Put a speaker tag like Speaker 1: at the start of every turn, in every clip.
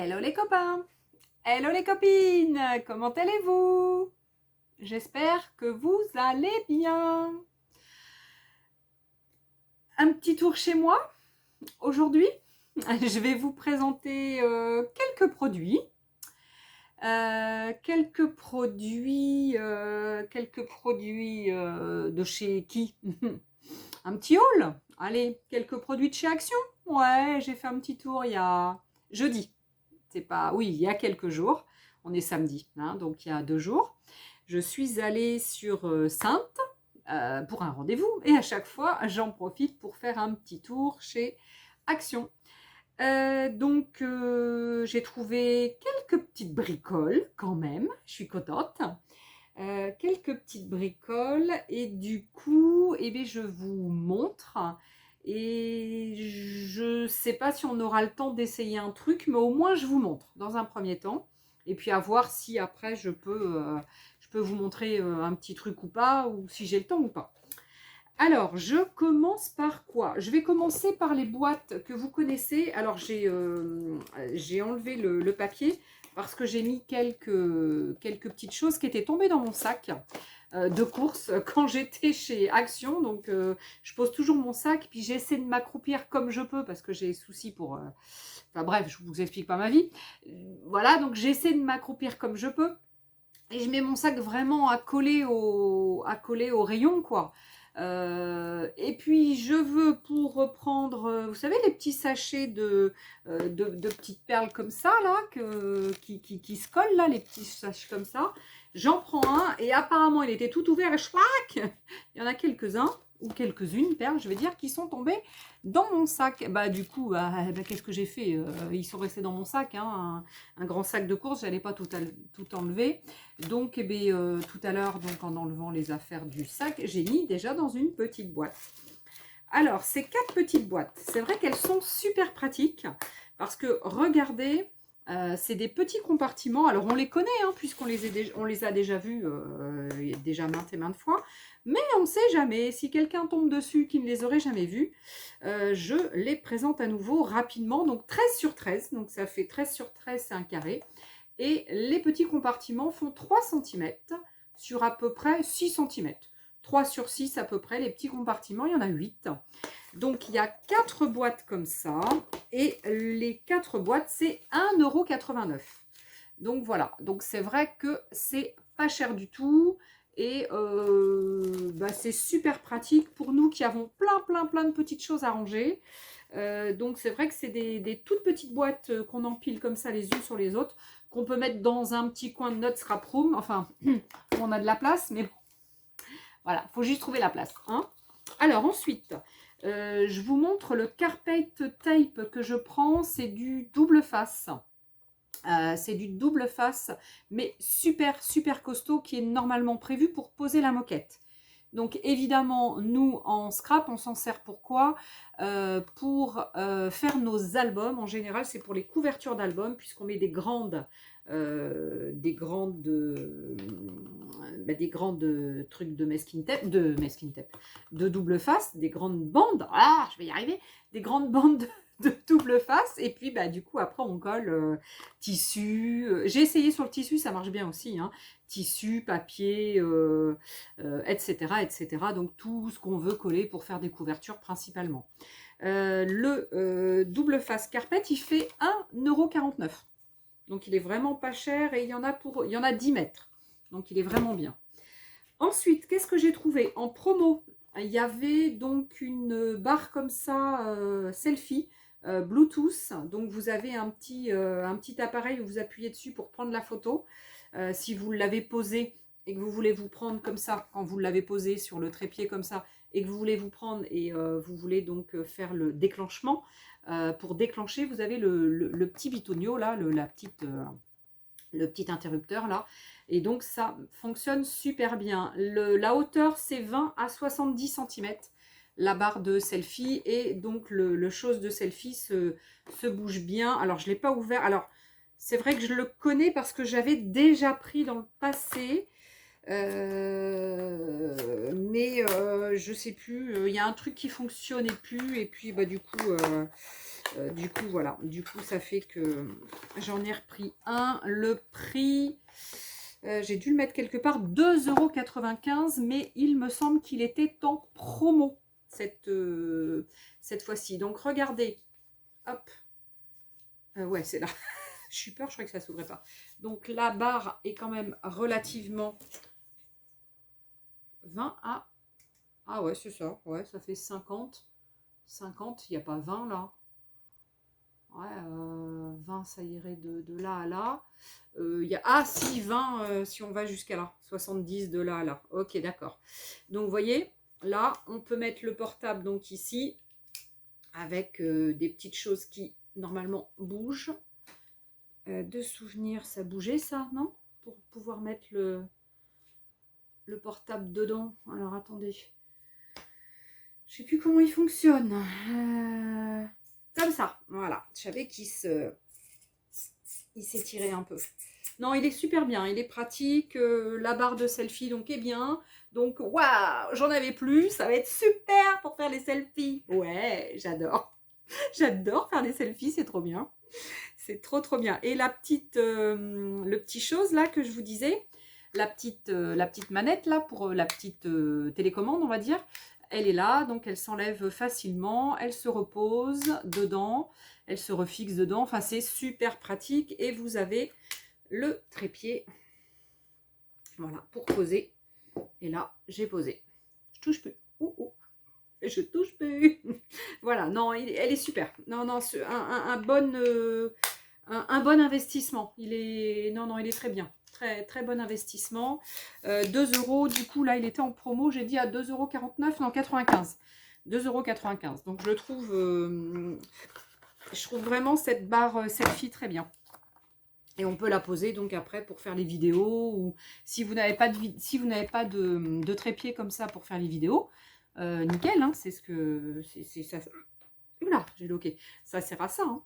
Speaker 1: Hello les copains, hello les copines, comment allez-vous? J'espère que vous allez bien. Un petit tour chez moi aujourd'hui. Je vais vous présenter quelques produits. De chez qui? Un petit haul. Allez, quelques produits de chez Action. Ouais, j'ai fait un petit tour il y a jeudi. C'est pas, oui, il y a quelques jours. On est samedi, hein, donc il y a 2 jours. Je suis allée sur Saintes pour un rendez-vous et à chaque fois, j'en profite pour faire un petit tour chez Action. J'ai trouvé quelques petites bricoles quand même. Je suis contente. Quelques petites bricoles et du coup, eh bien, je vous montre. Et je ne sais pas si on aura le temps d'essayer un truc, mais au moins je vous montre dans un premier temps. Et puis à voir si après je peux vous montrer un petit truc ou pas, ou si j'ai le temps ou pas. Alors, je commence par quoi? Je vais commencer par les boîtes que vous connaissez. Alors, j'ai enlevé le papier parce que j'ai mis quelques petites choses qui étaient tombées dans mon sac de course quand j'étais chez Action. Donc, je pose toujours mon sac, puis j'essaie de m'accroupir comme je peux parce que j'ai souci pour... Enfin bref, je ne vous explique pas ma vie. Voilà, donc j'essaie de m'accroupir comme je peux. Et je mets mon sac vraiment à coller au rayon, quoi. Et puis je veux pour reprendre, vous savez, les petits sachets de petites perles comme ça, là, qui se collent, là, les petits sachets comme ça. J'en prends un et apparemment il était tout ouvert et chouac, il y en a quelques-uns, ou quelques-unes perles, je vais dire, qui sont tombées dans mon sac. Bah du coup, qu'est-ce que j'ai fait? Ils sont restés dans mon sac, hein, un grand sac de course, j'allais pas tout enlever. Donc, tout à l'heure, donc en enlevant les affaires du sac, j'ai mis déjà dans une petite boîte. Alors, ces 4 petites boîtes, c'est vrai qu'elles sont super pratiques parce que, regardez, c'est des petits compartiments. Alors, on les connaît, hein, puisqu'on les a déjà vus déjà maintes et maintes fois. Mais on ne sait jamais. Si quelqu'un tombe dessus qui ne les aurait jamais vus, je les présente à nouveau rapidement. Donc, 13 sur 13. Donc, ça fait 13 sur 13, c'est un carré. Et les petits compartiments font 3 cm sur à peu près 6 cm. 3 sur 6 à peu près, les petits compartiments, il y en a 8. Donc il y a 4 boîtes comme ça. Et les 4 boîtes, c'est 1,89 €. Donc voilà, donc c'est vrai que c'est pas cher du tout. Et c'est super pratique pour nous qui avons plein de petites choses à ranger. Donc c'est vrai que c'est des toutes petites boîtes qu'on empile comme ça les unes sur les autres, qu'on peut mettre dans un petit coin de notre scrap room, enfin où on a de la place, mais bon, voilà, il faut juste trouver la place, hein. Alors ensuite, je vous montre le carpet tape que je prends, c'est du double face. C'est du double face, mais super costaud, qui est normalement prévu pour poser la moquette. Donc évidemment, nous en scrap, on s'en sert pour quoi? Pour faire nos albums. En général, c'est pour les couvertures d'albums, puisqu'on met des grandes trucs de masking tape, de double face, des grandes bandes. Ah, je vais y arriver. Des grandes bandes de double face. Et puis, du coup, après, on colle tissu. J'ai essayé sur le tissu, ça marche bien aussi, hein. Tissu, papier, etc., etc. Donc tout ce qu'on veut coller pour faire des couvertures principalement. Le double face carpet, il fait 1,49 €. Donc il est vraiment pas cher et il y en a 10 mètres. Donc il est vraiment bien. Ensuite, qu'est-ce que j'ai trouvé? En promo, il y avait donc une barre comme ça, selfie, Bluetooth. Donc vous avez un petit appareil où vous appuyez dessus pour prendre la photo. Si vous l'avez posé et que vous voulez vous prendre comme ça, quand vous l'avez posé sur le trépied comme ça, et que vous voulez vous prendre et vous voulez donc faire le déclenchement, pour déclencher, vous avez le petit bitonio là, le petit interrupteur là, et donc ça fonctionne super bien. La hauteur, c'est 20 à 70 cm, la barre de selfie, et donc le chose de selfie se bouge bien. Alors je ne l'ai pas ouvert, alors c'est vrai que je le connais parce que j'avais déjà pris dans le passé, mais je sais plus, il y a un truc qui fonctionnait plus, et puis du coup Du coup, voilà. Du coup, ça fait que j'en ai repris un. Le prix, j'ai dû le mettre quelque part, 2,95 €, mais il me semble qu'il était en promo cette fois-ci. Donc, regardez. Hop. Ouais, c'est là. Je suis peur, je crois que ça ne s'ouvrait pas. Donc, la barre est quand même relativement 20 à... Ah ouais, c'est ça. Ouais, ça fait 50. 50, il n'y a pas 20 là. Ouais, 20, ça irait de là à là. Ah, si, 20, si on va jusqu'à là. 70 de là à là. Ok, d'accord. Donc, vous voyez, là, on peut mettre le portable donc ici, avec des petites choses qui, normalement, bougent. De souvenirs, ça bougeait, ça, non? Pour pouvoir mettre le portable dedans. Alors, attendez. Je sais plus comment il fonctionne. Comme ça, voilà. Je savais qu'il s'étirait un peu. Non, il est super bien, il est pratique. La barre de selfie donc est bien. Donc, waouh, j'en avais plus. Ça va être super pour faire les selfies. Ouais, j'adore. J'adore faire des selfies, c'est trop bien. C'est trop, trop bien. Et le petit chose là que je vous disais, la petite manette là pour la petite télécommande, on va dire, elle est là, donc elle s'enlève facilement, elle se repose dedans, elle se refixe dedans. Enfin, c'est super pratique. Et vous avez le trépied, voilà, pour poser. Et là, j'ai posé. Je touche plus. Je touche plus. Voilà, non, elle est super. Non, non, un bon investissement. Non, il est très bien. Très, très bon investissement. 2 €, du coup, là, il était en promo. J'ai dit à 2,49 €, non, 95. 2,95 €. Donc, je trouve vraiment cette barre selfie très bien. Et on peut la poser donc après pour faire les vidéos, ou si vous n'avez pas de trépied comme ça pour faire les vidéos, nickel, hein, c'est ce que c'est ça. Oula, j'ai loqué. Ça sert à ça. Hein.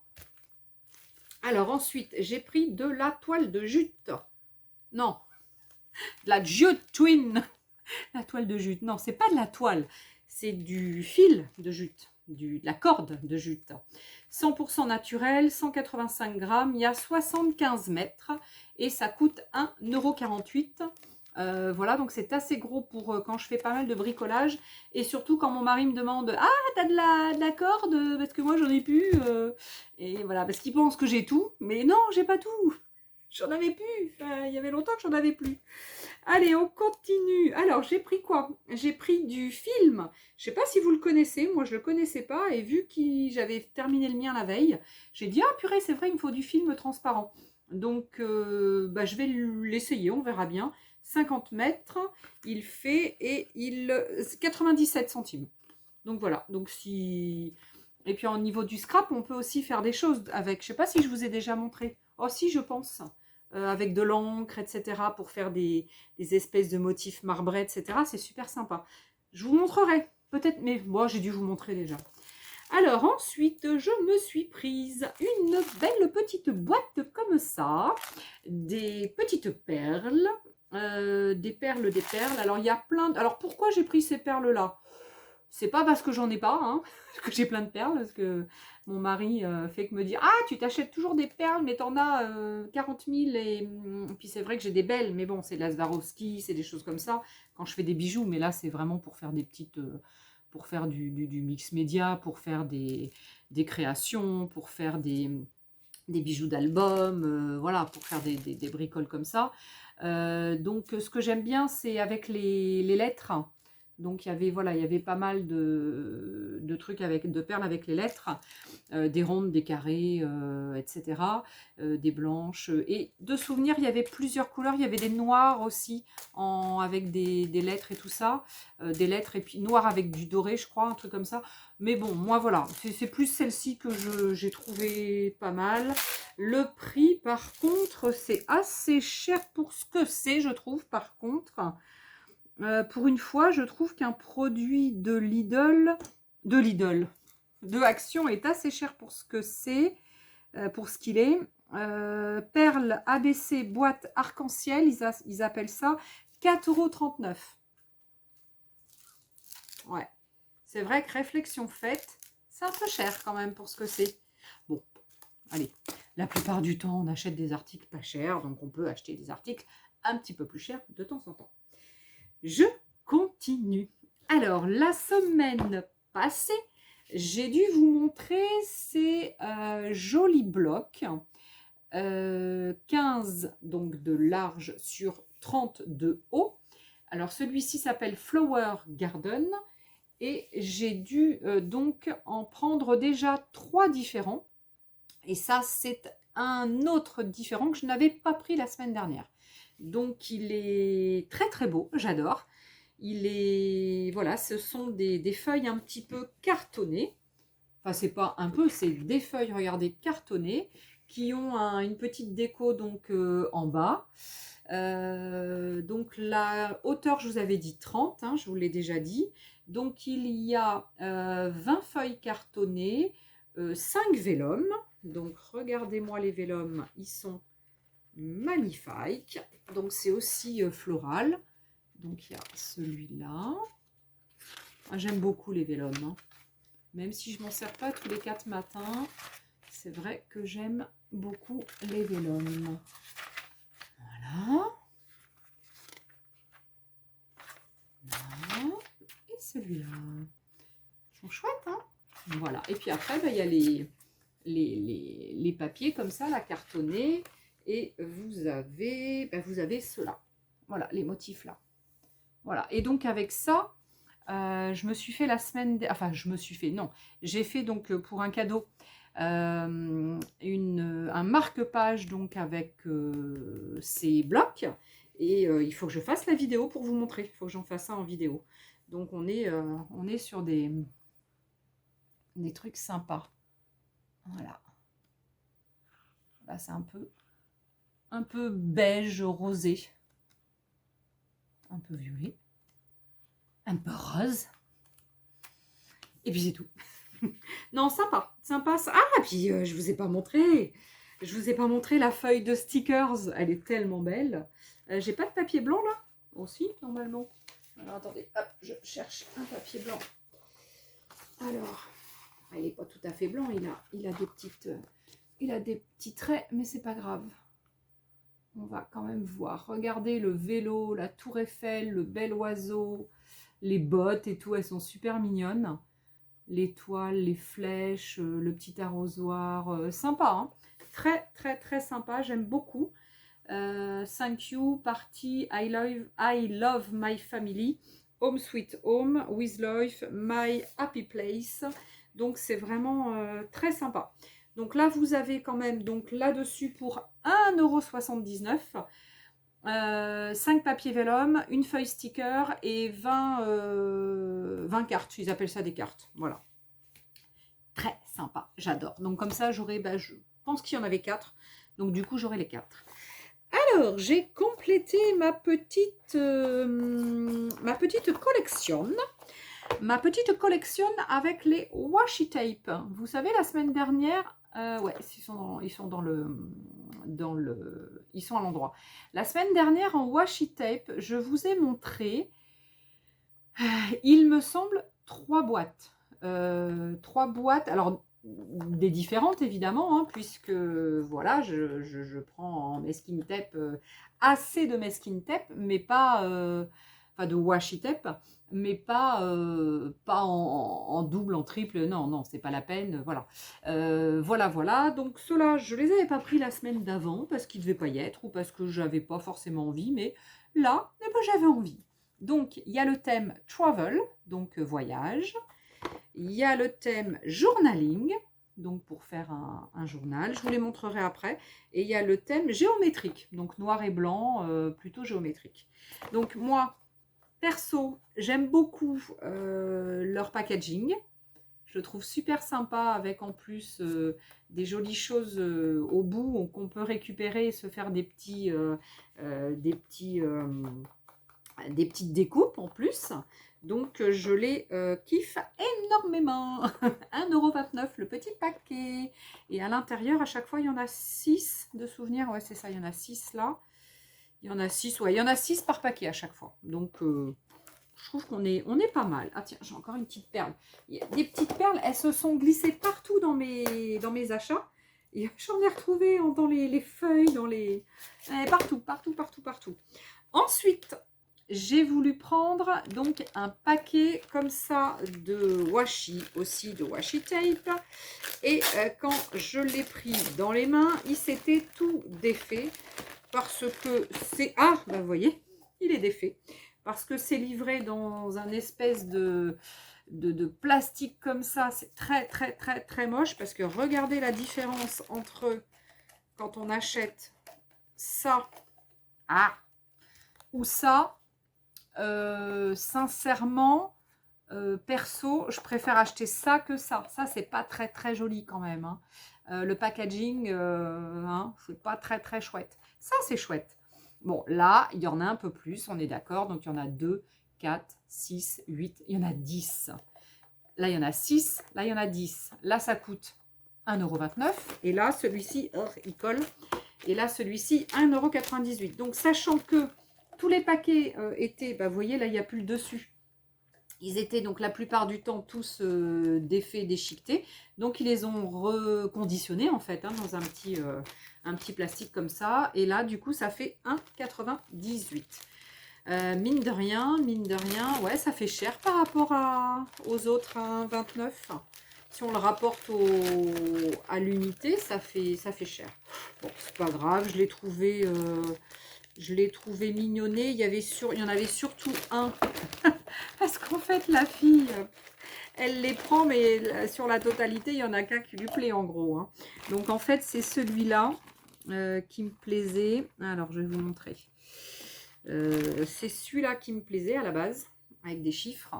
Speaker 1: Alors ensuite, j'ai pris de la toile de jute. Non, de la jute twin. La toile de jute. Non, c'est pas de la toile, c'est du fil de jute, de la corde de jute. 100% naturel, 185 grammes, il y a 75 mètres et ça coûte 1,48 €. Voilà, donc c'est assez gros pour quand je fais pas mal de bricolage, et surtout quand mon mari me demande: ah, t'as de la corde? Parce que moi j'en ai plus. Et voilà, parce qu'il pense que j'ai tout, mais non, j'ai pas tout. J'en avais plus. Il y avait longtemps que j'en avais plus. Allez, on continue. Alors, j'ai pris quoi? J'ai pris du film. Je ne sais pas si vous le connaissez. Moi, je ne le connaissais pas. Et vu que j'avais terminé le mien la veille, j'ai dit, ah purée, c'est vrai, il me faut du film transparent. Donc, je vais l'essayer. On verra bien. 50 mètres, il fait, et 97 centimes. Donc, voilà. Donc, si... Et puis, au niveau du scrap, on peut aussi faire des choses avec. Je ne sais pas si je vous ai déjà montré. Oh, si, je pense. Avec de l'encre, etc. pour faire des espèces de motifs marbrés, etc. C'est super sympa. Je vous montrerai, peut-être, mais moi, j'ai dû vous montrer déjà. Alors, ensuite, je me suis prise une belle petite boîte comme ça, des petites perles, des perles. Alors, il y a plein de... Alors, pourquoi j'ai pris ces perles-là? C'est pas parce que j'en ai pas, hein, que j'ai plein de perles, parce que mon mari fait que me dire: ah, tu t'achètes toujours des perles, mais t'en as 40 000. Et puis c'est vrai que j'ai des belles, mais bon, c'est de la Swarovski, c'est des choses comme ça, quand je fais des bijoux. Mais là, c'est vraiment pour faire des petites... pour faire du mix média, pour faire des créations, pour faire des bijoux d'album, voilà, pour faire des bricoles comme ça. Donc, ce que j'aime bien, c'est avec les lettres. Donc, il y avait pas mal de trucs de perles avec les lettres, des rondes, des carrés, etc., des blanches. Et de souvenirs, il y avait plusieurs couleurs. Il y avait des noirs aussi, avec des lettres et tout ça. Des lettres, et puis noir avec du doré, je crois, un truc comme ça. Mais bon, moi, voilà, c'est plus celle-ci que j'ai trouvé pas mal. Le prix, par contre, c'est assez cher pour ce que c'est, je trouve, par contre. Pour une fois, je trouve qu'un produit de Action est assez cher pour ce que c'est, pour ce qu'il est. Perles ABC boîte arc-en-ciel, ils appellent ça 4,39 €. Ouais, c'est vrai que réflexion faite, c'est un peu cher quand même pour ce que c'est. allez, la plupart du temps, on achète des articles pas chers, donc on peut acheter des articles un petit peu plus chers de temps en temps. Je continue. Alors, la semaine passée, j'ai dû vous montrer ces jolis blocs. 15 donc de large sur 30 de haut. Alors, celui-ci s'appelle Flower Garden. Et j'ai dû donc en prendre déjà 3 différents. Et ça, c'est un autre différent que je n'avais pas pris la semaine dernière. Donc, il est très très beau, j'adore. Il est, voilà, ce sont des feuilles un petit peu cartonnées. Enfin, c'est pas un peu, c'est des feuilles, regardez, cartonnées, qui ont une petite déco donc en bas. Donc la hauteur, je vous avais dit 30, hein, je vous l'ai déjà dit. Donc il y a 20 feuilles cartonnées, 5 vélums. Donc regardez-moi les vélums, ils sont magnifiques. Donc c'est aussi floral. Donc il y a celui-là. Ah, j'aime beaucoup les vélums, hein. Même si je ne m'en sers pas tous les 4 matins, c'est vrai que j'aime beaucoup les vélums. Voilà. Là. Et celui-là. Ils sont chouettes, hein? Voilà. Et puis après, il y a les papiers comme ça, la cartonnée. Et vous avez ceux-là. Voilà, les motifs là. Voilà. Et donc avec ça, je me suis fait la semaine... Enfin, je me suis fait... Non. J'ai fait donc pour un cadeau un marque-page donc avec ces blocs. Et il faut que je fasse la vidéo pour vous montrer. Il faut que j'en fasse ça en vidéo. Donc on est sur des trucs sympas. Voilà. Là c'est un peu beige rosé. Un peu violet. Un peu rose. Et puis c'est tout. Non, sympa. Sympa. Ah, puis je vous ai pas montré. Je vous ai pas montré la feuille de stickers. Elle est tellement belle. J'ai pas de papier blanc là. Aussi, normalement. Alors attendez, hop, je cherche un papier blanc. Alors, il n'est pas tout à fait blanc. Il a des petits traits, mais c'est pas grave. On va quand même voir. Regardez le vélo, la tour Eiffel, le bel oiseau, les bottes et tout. Elles sont super mignonnes. L'étoile, les flèches, le petit arrosoir. Sympa, hein? Très, très, très sympa. J'aime beaucoup. Thank you, party, I love my family. Home sweet home, with love, my happy place. Donc, c'est vraiment très sympa. Donc là, vous avez quand même donc là-dessus pour 1,79 €, 5 papiers vélum, une feuille sticker et 20 cartes. Ils appellent ça des cartes. Voilà. Très sympa. J'adore. Donc comme ça, j'aurai, je pense qu'il y en avait 4. Donc du coup, j'aurai les 4. Alors, j'ai complété ma petite collection. Ma petite collection avec les washi tape. Vous savez, la semaine dernière, ouais, ils sont à l'endroit. La semaine dernière, en washi tape, je vous ai montré, il me semble, 3 boîtes. 3 boîtes, alors des différentes évidemment, hein, puisque voilà, je prends en masking tape assez de masking tape, mais pas... enfin de washi tape, mais pas en double, en triple, non, c'est pas la peine, voilà. Voilà, donc ceux-là, je les avais pas pris la semaine d'avant, parce qu'ils ne devaient pas y être, ou parce que j'avais pas forcément envie, mais là, eh ben, j'avais envie. Donc, il y a le thème travel, donc voyage. Il y a le thème journaling, donc pour faire un journal, je vous les montrerai après. Et il y a le thème géométrique, donc noir et blanc, plutôt géométrique. Donc moi, perso, j'aime beaucoup leur packaging. Je le trouve super sympa avec en plus des jolies choses au bout qu'on peut récupérer et se faire des petites découpes en plus. Donc je les kiffe énormément. 1,29 € le petit paquet. Et à l'intérieur, à chaque fois, il y en a 6 de souvenirs. Ouais, c'est ça, il y en a 6 là. Il y en a 6, ouais, il y en a 6 par paquet à chaque fois. Donc je trouve qu'on est pas mal. Ah tiens, j'ai encore une petite perle. Il y a des petites perles, elles se sont glissées partout dans mes achats. J'en ai retrouvé dans les feuilles, dans les... partout, partout, partout, partout. Ensuite, j'ai voulu prendre donc un paquet comme ça de washi, aussi de washi tape. Et quand je l'ai pris dans les mains, il s'était tout défait parce que c'est... Ah, ben vous voyez, il est défait. Parce que c'est livré dans un espèce de plastique comme ça. C'est très, très, très, très moche. Parce que regardez la différence entre quand on achète ça ou ça. Sincèrement, perso, je préfère acheter ça que ça. Ça, c'est pas très, très joli quand même. Hein. Le packaging, c'est pas très, très chouette. Ça, c'est chouette. Bon, là, il y en a un peu plus, on est d'accord. Donc, il y en a 2, 4, 6, 8. Il y en a 10. Là, il y en a 6. Là, il y en a 10. Là, ça coûte 1,29 €. Et là, celui-ci, il colle. Et là, celui-ci, 1,98 €. Donc, sachant que tous les paquets étaient, vous voyez, là, il n'y a plus le dessus. Ils étaient donc la plupart du temps tous défaits, déchiquetés. Donc, ils les ont reconditionnés, en fait, dans un petit plastique comme ça. Et là, du coup, ça fait 1,98 €. Mine de rien, ouais, ça fait cher par rapport aux autres à 1,29 €. Si on le rapporte à l'unité, ça fait cher. Bon, c'est pas grave, je l'ai trouvé mignonné. Il y en avait surtout un. Parce qu'en fait, la fille, elle les prend, mais sur la totalité, il n'y en a qu'un qui lui plaît en gros. Hein. Donc en fait, c'est celui-là qui me plaisait. Alors, je vais vous montrer. C'est celui-là qui me plaisait à la base, avec des chiffres.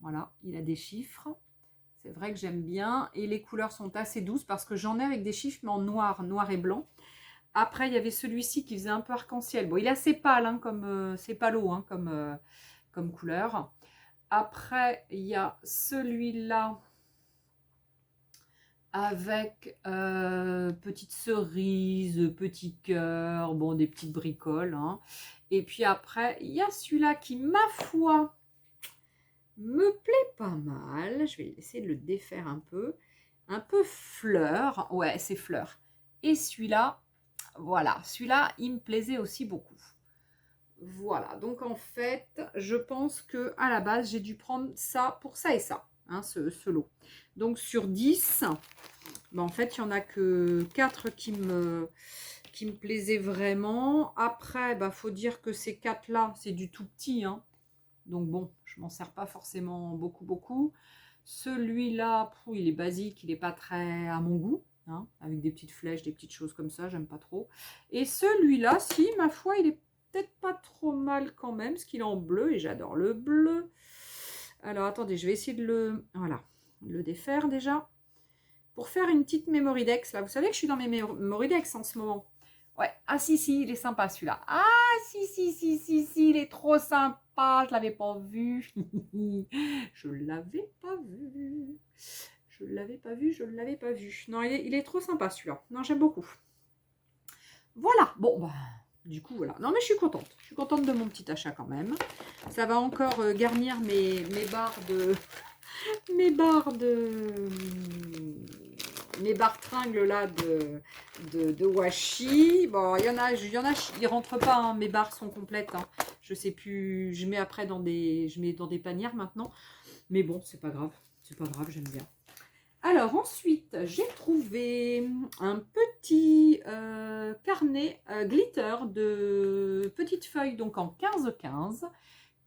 Speaker 1: Voilà, il a des chiffres. C'est vrai que j'aime bien. Et les couleurs sont assez douces parce que j'en ai avec des chiffres, mais en noir et blanc. Après, il y avait celui-ci qui faisait un peu arc-en-ciel. Bon, il est assez pâle, hein, c'est palo hein, comme couleur. Après, il y a celui-là avec petite cerise, petit cœur, bon, des petites bricoles. Hein. Et puis après, il y a celui-là qui, ma foi, me plaît pas mal. Je vais essayer de le défaire un peu. Un peu fleur. Ouais, c'est fleur. Et celui-là, voilà. Celui-là, il me plaisait aussi beaucoup. Voilà. Donc, en fait, je pense que à la base, j'ai dû prendre ça pour ça et ça. Hein, ce lot. Donc, sur 10, en fait, il n'y en a que 4 qui me plaisaient vraiment. Après, faut dire que ces 4-là, c'est du tout petit. Hein. Donc bon, je m'en sers pas forcément beaucoup. Celui-là, il est basique, il n'est pas très à mon goût, hein, avec des petites flèches, des petites choses comme ça, j'aime pas trop. Et celui-là, si, ma foi, il est peut-être pas trop mal quand même, parce qu'il est en bleu, et j'adore le bleu. Alors, attendez, je vais essayer de le défaire déjà. Pour faire une petite Mémoridex, là, vous savez que je suis dans mes Mémoridex en ce moment. Ouais, ah si, il est sympa celui-là. Ah si, il est trop sympa, je l'avais pas vu. Je l'avais pas vu. Non, il est trop sympa celui-là. Non, j'aime beaucoup. Voilà, bon, du coup, voilà. Non, mais je suis contente de mon petit achat quand même. Ça va encore garnir mes barres tringles là de washi. Bon, il y en a, ils rentrent pas, hein, mes barres sont complètes. Hein. Je sais plus, je mets après dans des panières maintenant. Mais bon, c'est pas grave, j'aime bien. Alors ensuite, j'ai trouvé un petit carnet glitter de petites feuilles, donc en 15-15.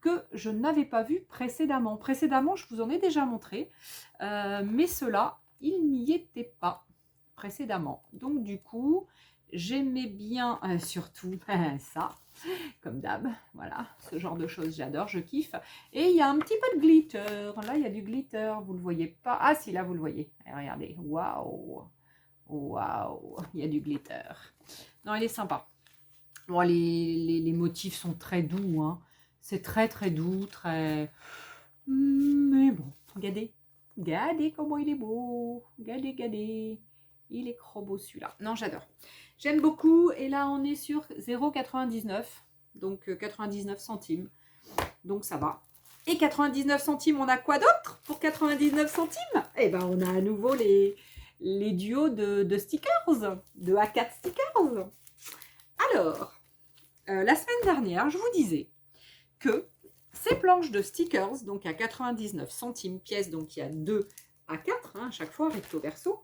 Speaker 1: Que je n'avais pas vu précédemment. Précédemment, je vous en ai déjà montré, mais ceux-là, ils n'y étaient pas précédemment. Donc, du coup, j'aimais bien, surtout ça, comme d'hab, voilà, ce genre de choses, j'adore, je kiffe. Et il y a un petit peu de glitter. Là, il y a du glitter, vous le voyez pas. Ah si, là, vous le voyez. Regardez, waouh, il y a du glitter. Non, il est sympa. Bon, les motifs sont très doux, hein. C'est très très doux, très... Mais bon, regardez comment il est beau. Regardez. Il est trop beau celui-là. Non, j'adore. J'aime beaucoup. Et là, on est sur 0,99. Donc, 99 centimes. Donc, ça va. Et 99 centimes, on a quoi d'autre pour 99 centimes? Eh ben, on a à nouveau les les duos de stickers, de A4 stickers. Alors, la semaine dernière, je vous disais que ces planches de stickers, donc à 99 centimes pièce, donc il y a 2 à 4, à chaque fois, recto verso,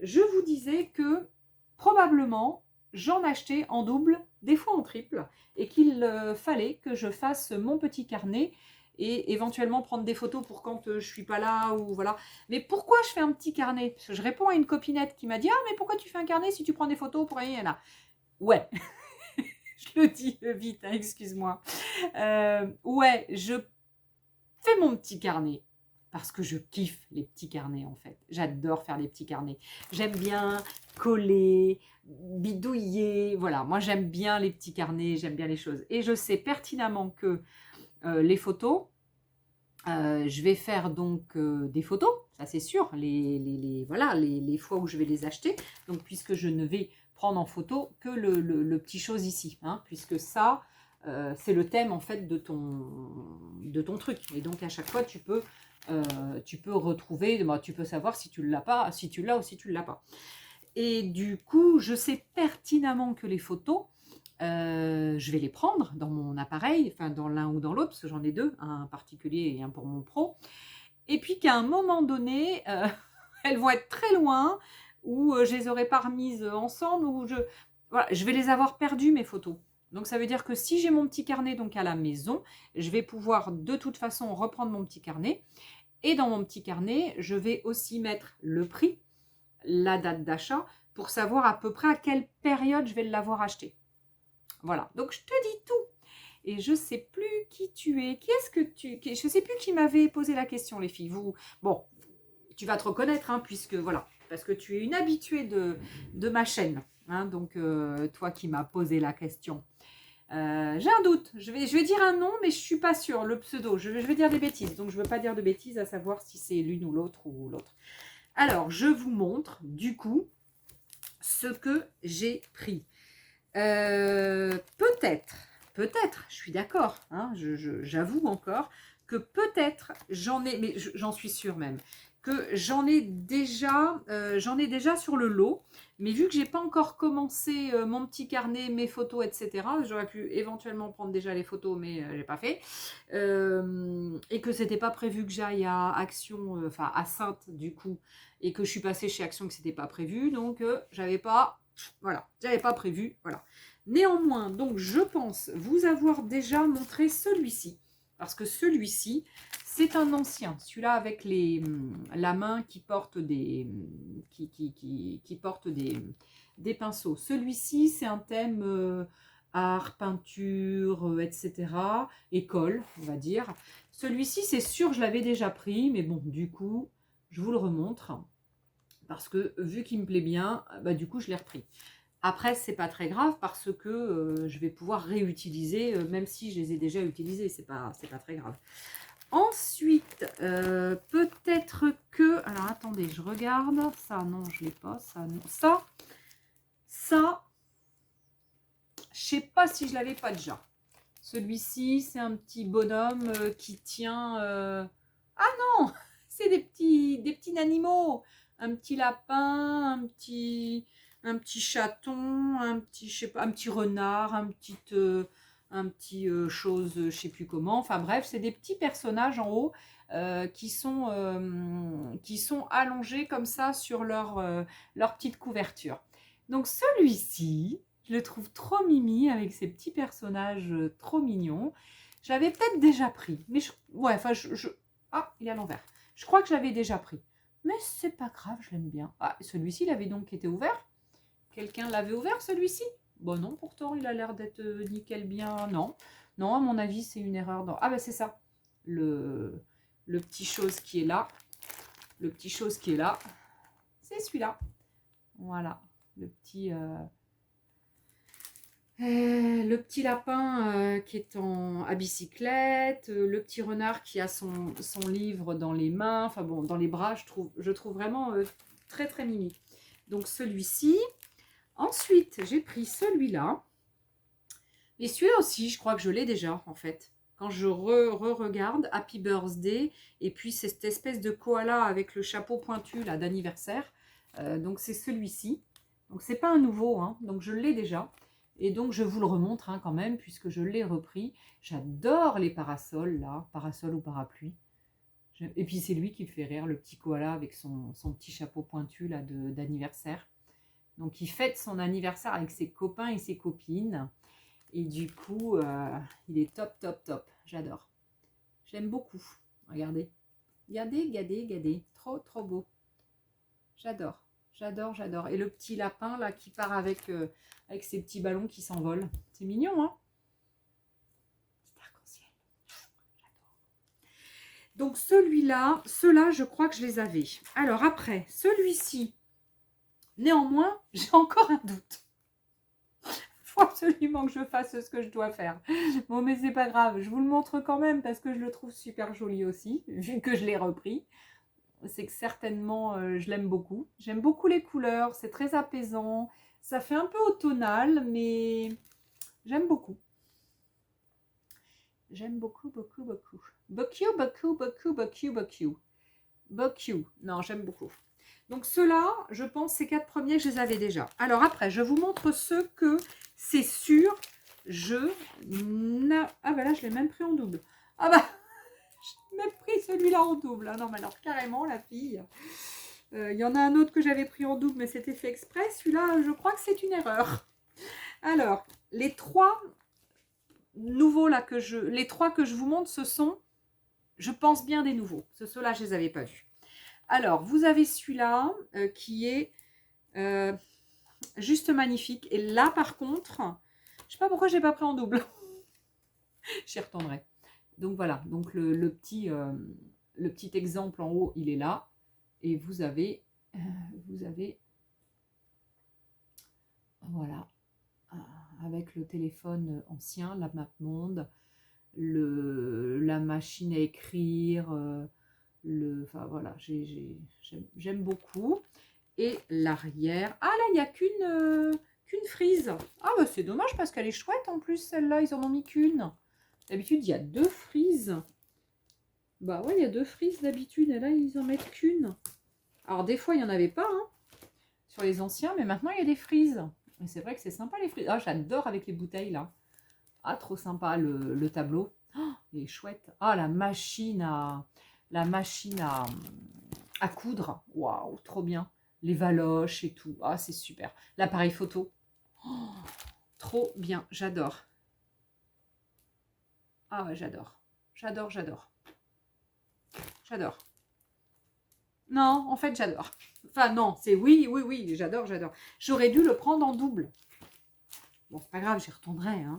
Speaker 1: je vous disais que probablement j'en achetais en double, des fois en triple, et qu'il fallait que je fasse mon petit carnet et éventuellement prendre des photos pour quand je suis pas là ou voilà. Mais pourquoi je fais un petit carnet? Parce que je réponds à une copinette qui m'a dit: ah, mais pourquoi tu fais un carnet si tu prends des photos pour rien là? Ouais, je le dis vite, hein, excuse-moi. Ouais, je fais mon petit carnet parce que je kiffe les petits carnets en fait. J'adore faire des petits carnets. J'aime bien coller, bidouiller. Voilà, moi j'aime bien les petits carnets, j'aime bien les choses. Et je sais pertinemment que les photos, je vais faire donc des photos, ça c'est sûr, voilà, les fois où je vais les acheter. Donc puisque je ne vais prendre en photo que le petit chose ici, hein, puisque ça, c'est le thème en fait de ton truc. Et donc à chaque fois, tu peux retrouver, bah, tu peux savoir si tu l'as pas, si tu l'as ou si tu ne l'as pas. Et du coup, je sais pertinemment que les photos, je vais les prendre dans mon appareil, enfin dans l'un ou dans l'autre, parce que j'en ai deux, un particulier et un pour mon pro. Et puis qu'à un moment donné, elles vont être très loin, ou je les aurai pas remises ensemble, ou voilà, je vais les avoir perdues, mes photos. Donc ça veut dire que si j'ai mon petit carnet donc à la maison, je vais pouvoir de toute façon reprendre mon petit carnet. Et dans mon petit carnet, je vais aussi mettre le prix, la date d'achat, pour savoir à peu près à quelle période je vais l'avoir acheté. Voilà, donc je te dis tout. Et je sais plus qui tu es. Qui est-ce que tu... Je sais plus qui m'avait posé la question, les filles. Vous, bon, tu vas te reconnaître, hein, puisque voilà, parce que tu es une habituée de ma chaîne. Hein, donc, toi qui m'as posé la question. J'ai un doute. Je vais dire un nom, mais je suis pas sûre. Le pseudo, je vais dire des bêtises. Donc, je veux pas dire de bêtises, à savoir si c'est l'une ou l'autre ou l'autre. Alors, je vous montre, du coup, ce que j'ai pris. Peut-être, je suis d'accord, hein, j'avoue encore que peut-être j'en ai, mais j'en suis sûre même, que j'en ai déjà sur le lot, mais vu que j'ai pas encore commencé mon petit carnet, mes photos, etc., j'aurais pu éventuellement prendre déjà les photos, mais j'ai pas fait, et que c'était pas prévu que j'aille à Action, enfin à Sainte du coup, et que je suis passée chez Action, que c'était pas prévu, donc j'avais pas prévu, voilà. Néanmoins, donc je pense vous avoir déjà montré celui-ci, parce que celui-ci, c'est un ancien, celui-là avec la main qui porte des pinceaux. Celui-ci, c'est un thème art, peinture, etc. École, on va dire. Celui-ci, c'est sûr, je l'avais déjà pris, mais bon, du coup, je vous le remontre, parce que vu qu'il me plaît bien, bah, du coup, je l'ai repris. Après, c'est pas très grave parce que je vais pouvoir réutiliser, même si je les ai déjà utilisés, c'est pas très grave. Ensuite, peut-être que... Alors, attendez, je regarde. Ça, non, je l'ai pas. Ça, non. Ça, je sais pas si je l'avais pas déjà. Celui-ci, c'est un petit bonhomme qui tient... Ah non, c'est des petits animaux. Un petit lapin, un petit chaton, un petit, je sais pas, un petit renard, un petit chose, je sais plus comment. Enfin bref, c'est des petits personnages en haut qui sont allongés comme ça sur leur petite couverture. Donc celui-ci, je le trouve trop mimi avec ces petits personnages trop mignons. Je l'avais peut-être déjà pris, mais ouais, enfin ah, il est à l'envers. Je crois que je l'avais déjà pris. Mais c'est pas grave, je l'aime bien. Ah, celui-ci, il avait donc été ouvert. Quelqu'un l'avait ouvert, celui-ci? Bon, non, pourtant, il a l'air d'être nickel bien. Non, non, à mon avis, c'est une erreur. Ah, ben c'est ça. Le petit chose qui est là. Le petit chose qui est là. C'est celui-là. Voilà. Le petit lapin qui est à bicyclette, le petit renard qui a son livre dans les mains, enfin bon, dans les bras, je trouve vraiment très très mimi. Donc celui-ci. Ensuite, j'ai pris celui-là. Et celui-là aussi, je crois que je l'ai déjà en fait. Quand je regarde Happy Birthday, et puis c'est cette espèce de koala avec le chapeau pointu là d'anniversaire, Donc c'est celui-ci. Donc c'est pas un nouveau, hein, donc je l'ai déjà. Et donc je vous le remontre hein, quand même, puisque je l'ai repris. J'adore les parasols, là, parasol ou parapluie. Et puis c'est lui qui me fait rire, le petit koala avec son petit chapeau pointu là d'anniversaire. Donc il fête son anniversaire avec ses copains et ses copines. Et du coup, il est top, top, top. J'adore. J'aime beaucoup. Regardez. Regardez, regardez, regardez. Trop, trop beau. J'adore. J'adore, j'adore. Et le petit lapin là qui part avec ses petits ballons qui s'envolent. C'est mignon, hein? Petit arc-en-ciel. J'adore. Donc celui-là, ceux-là, je crois que je les avais. Alors après, celui-ci, néanmoins, j'ai encore un doute. Faut absolument que je fasse ce que je dois faire. Bon, mais c'est pas grave, je vous le montre quand même parce que je le trouve super joli aussi, vu que je l'ai repris. C'est que certainement, je l'aime beaucoup. J'aime beaucoup les couleurs, c'est très apaisant. Ça fait un peu automnal, mais j'aime beaucoup. J'aime beaucoup, beaucoup, beaucoup. Beaucoup, beaucoup, beaucoup, beaucoup, beaucoup. Beaucoup. Non, j'aime beaucoup. Donc ceux-là, je pense, ces 4 premiers, je les avais déjà. Alors après, je vous montre ceux que, c'est sûr, ah bah là, je l'ai même pris en double. Ah bah, j'ai même pris celui-là en double. Ah non, mais alors carrément, la fille. Il y en a un autre que j'avais pris en double, mais c'était fait exprès. Celui-là, je crois que c'est une erreur. Alors, les 3 nouveaux là les 3 que je vous montre, ce sont, je pense bien des nouveaux. Ceux-là, je les avais pas vus. Alors, vous avez celui-là qui est juste magnifique. Et là, par contre, je sais pas pourquoi je n'ai pas pris en double. J'y retournerai. Donc voilà, donc le petit exemple en haut, il est là. Et vous avez voilà, avec le téléphone ancien, la map monde, la machine à écrire, enfin voilà, j'aime beaucoup. Et l'arrière, ah là, il n'y a qu'une frise. Ah bah c'est dommage parce qu'elle est chouette en plus celle-là, ils en ont mis qu'une. D'habitude, il y a 2 frises. Bah ouais, il y a 2 frises d'habitude, et là, ils en mettent qu'une. Alors des fois, il n'y en avait pas, hein, sur les anciens, mais maintenant, il y a des frises. Et c'est vrai que c'est sympa les frises. Ah, j'adore avec les bouteilles, là. Ah, trop sympa, le tableau. Oh, il est chouette. Ah, la machine à coudre. Waouh, trop bien. Les valoches et tout. Ah, c'est super. L'appareil photo. Oh, trop bien, j'adore. Ah ouais, j'adore. J'adore, j'adore. J'adore. Non, en fait, j'adore. Enfin, non, c'est oui, oui, oui, j'adore, j'adore. J'aurais dû le prendre en double. Bon, c'est pas grave, j'y retournerai. Hein.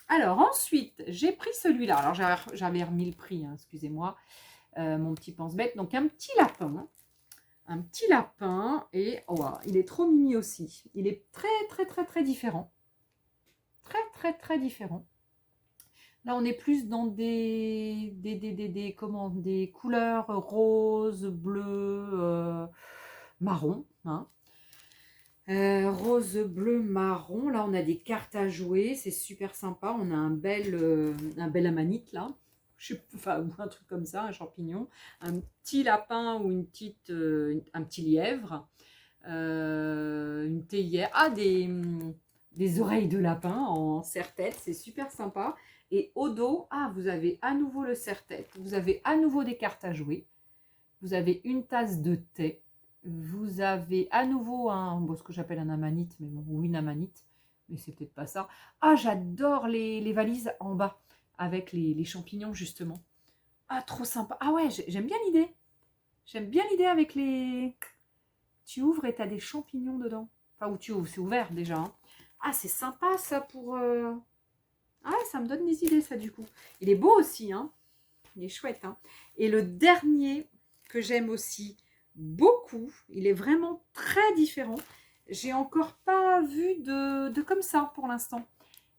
Speaker 1: Alors, ensuite, j'ai pris celui-là. Alors, j'avais remis le prix, hein, excusez-moi. Mon petit pense-bête. Donc, un petit lapin. Un petit lapin. Et oh, il est trop mimi aussi. Il est très, très, très, très différent. Très, très, très différent. Là, on est plus dans des couleurs rose, bleu, marron. Hein. Rose, bleu, marron. Là, on a des cartes à jouer. C'est super sympa. On a un bel amanite, là. Enfin, ou un truc comme ça, un champignon. Un petit lapin ou un petit lièvre. Une théière. Ah, des oreilles de lapin en serre-tête. C'est super sympa. Et au dos, ah, vous avez à nouveau le serre-tête. Vous avez à nouveau des cartes à jouer. Vous avez une tasse de thé. Vous avez à nouveau ce que j'appelle un amanite, mais bon, ou une amanite, mais c'est peut-être pas ça. Ah, j'adore les valises en bas, avec les champignons, justement. Ah, trop sympa. Ah ouais, j'aime bien l'idée. J'aime bien l'idée avec les... Tu ouvres et tu as des champignons dedans. Enfin, où tu ouvres, c'est ouvert déjà. Hein. Ah, c'est sympa ça pour... Ah, ça me donne des idées, ça, du coup. Il est beau aussi, hein. Il est chouette, hein. Et le dernier que j'aime aussi beaucoup, il est vraiment très différent. J'ai encore pas vu de comme ça pour l'instant.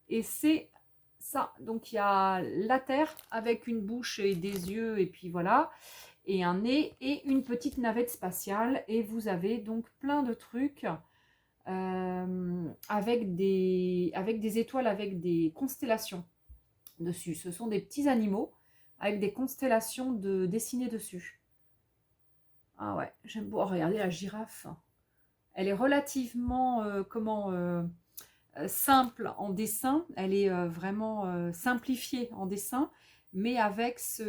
Speaker 1: Et c'est ça. Donc, il y a la terre avec une bouche et des yeux, et puis voilà. Et un nez et une petite navette spatiale. Et vous avez donc plein de trucs avec des étoiles, avec des constellations dessus. Ce sont des petits animaux avec des constellations dessinées dessus. Ah ouais, j'aime beaucoup. Oh, regardez la girafe. Elle est relativement, simple en dessin. Elle est vraiment simplifiée en dessin, mais avec ces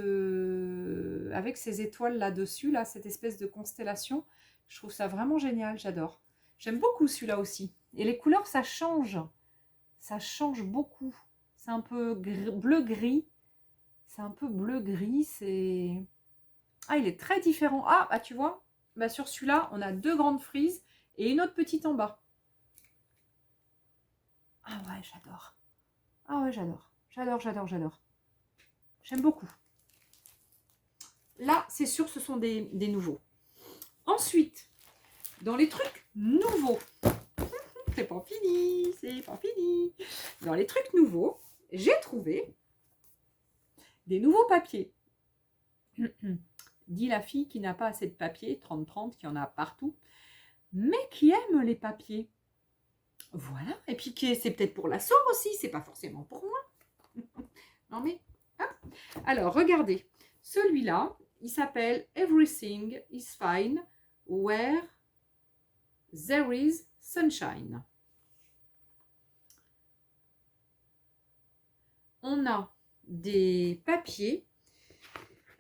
Speaker 1: étoiles là-dessus, là, cette espèce de constellation. Je trouve ça vraiment génial, j'adore. J'aime beaucoup celui-là aussi. Et les couleurs, ça change. Ça change beaucoup. C'est un peu bleu-gris. C'est un peu bleu-gris. Ah, il est très différent. Ah, bah tu vois, bah, sur celui-là, on a 2 grandes frises et une autre petite en bas. Ah ouais, j'adore. Ah ouais, j'adore. J'adore, j'adore, j'adore. J'aime beaucoup. Là, c'est sûr, ce sont des nouveaux. Ensuite, dans les trucs nouveaux, c'est pas fini, c'est pas fini. Dans les trucs nouveaux, j'ai trouvé des nouveaux papiers. Dit la fille qui n'a pas assez de papier, 30-30, qui en a partout, mais qui aime les papiers. Voilà, et puis c'est peut-être pour la sauce aussi, c'est pas forcément pour moi. Non mais, hop. Alors, regardez, celui-là, il s'appelle Everything is Fine Where There is Sunshine. On a des papiers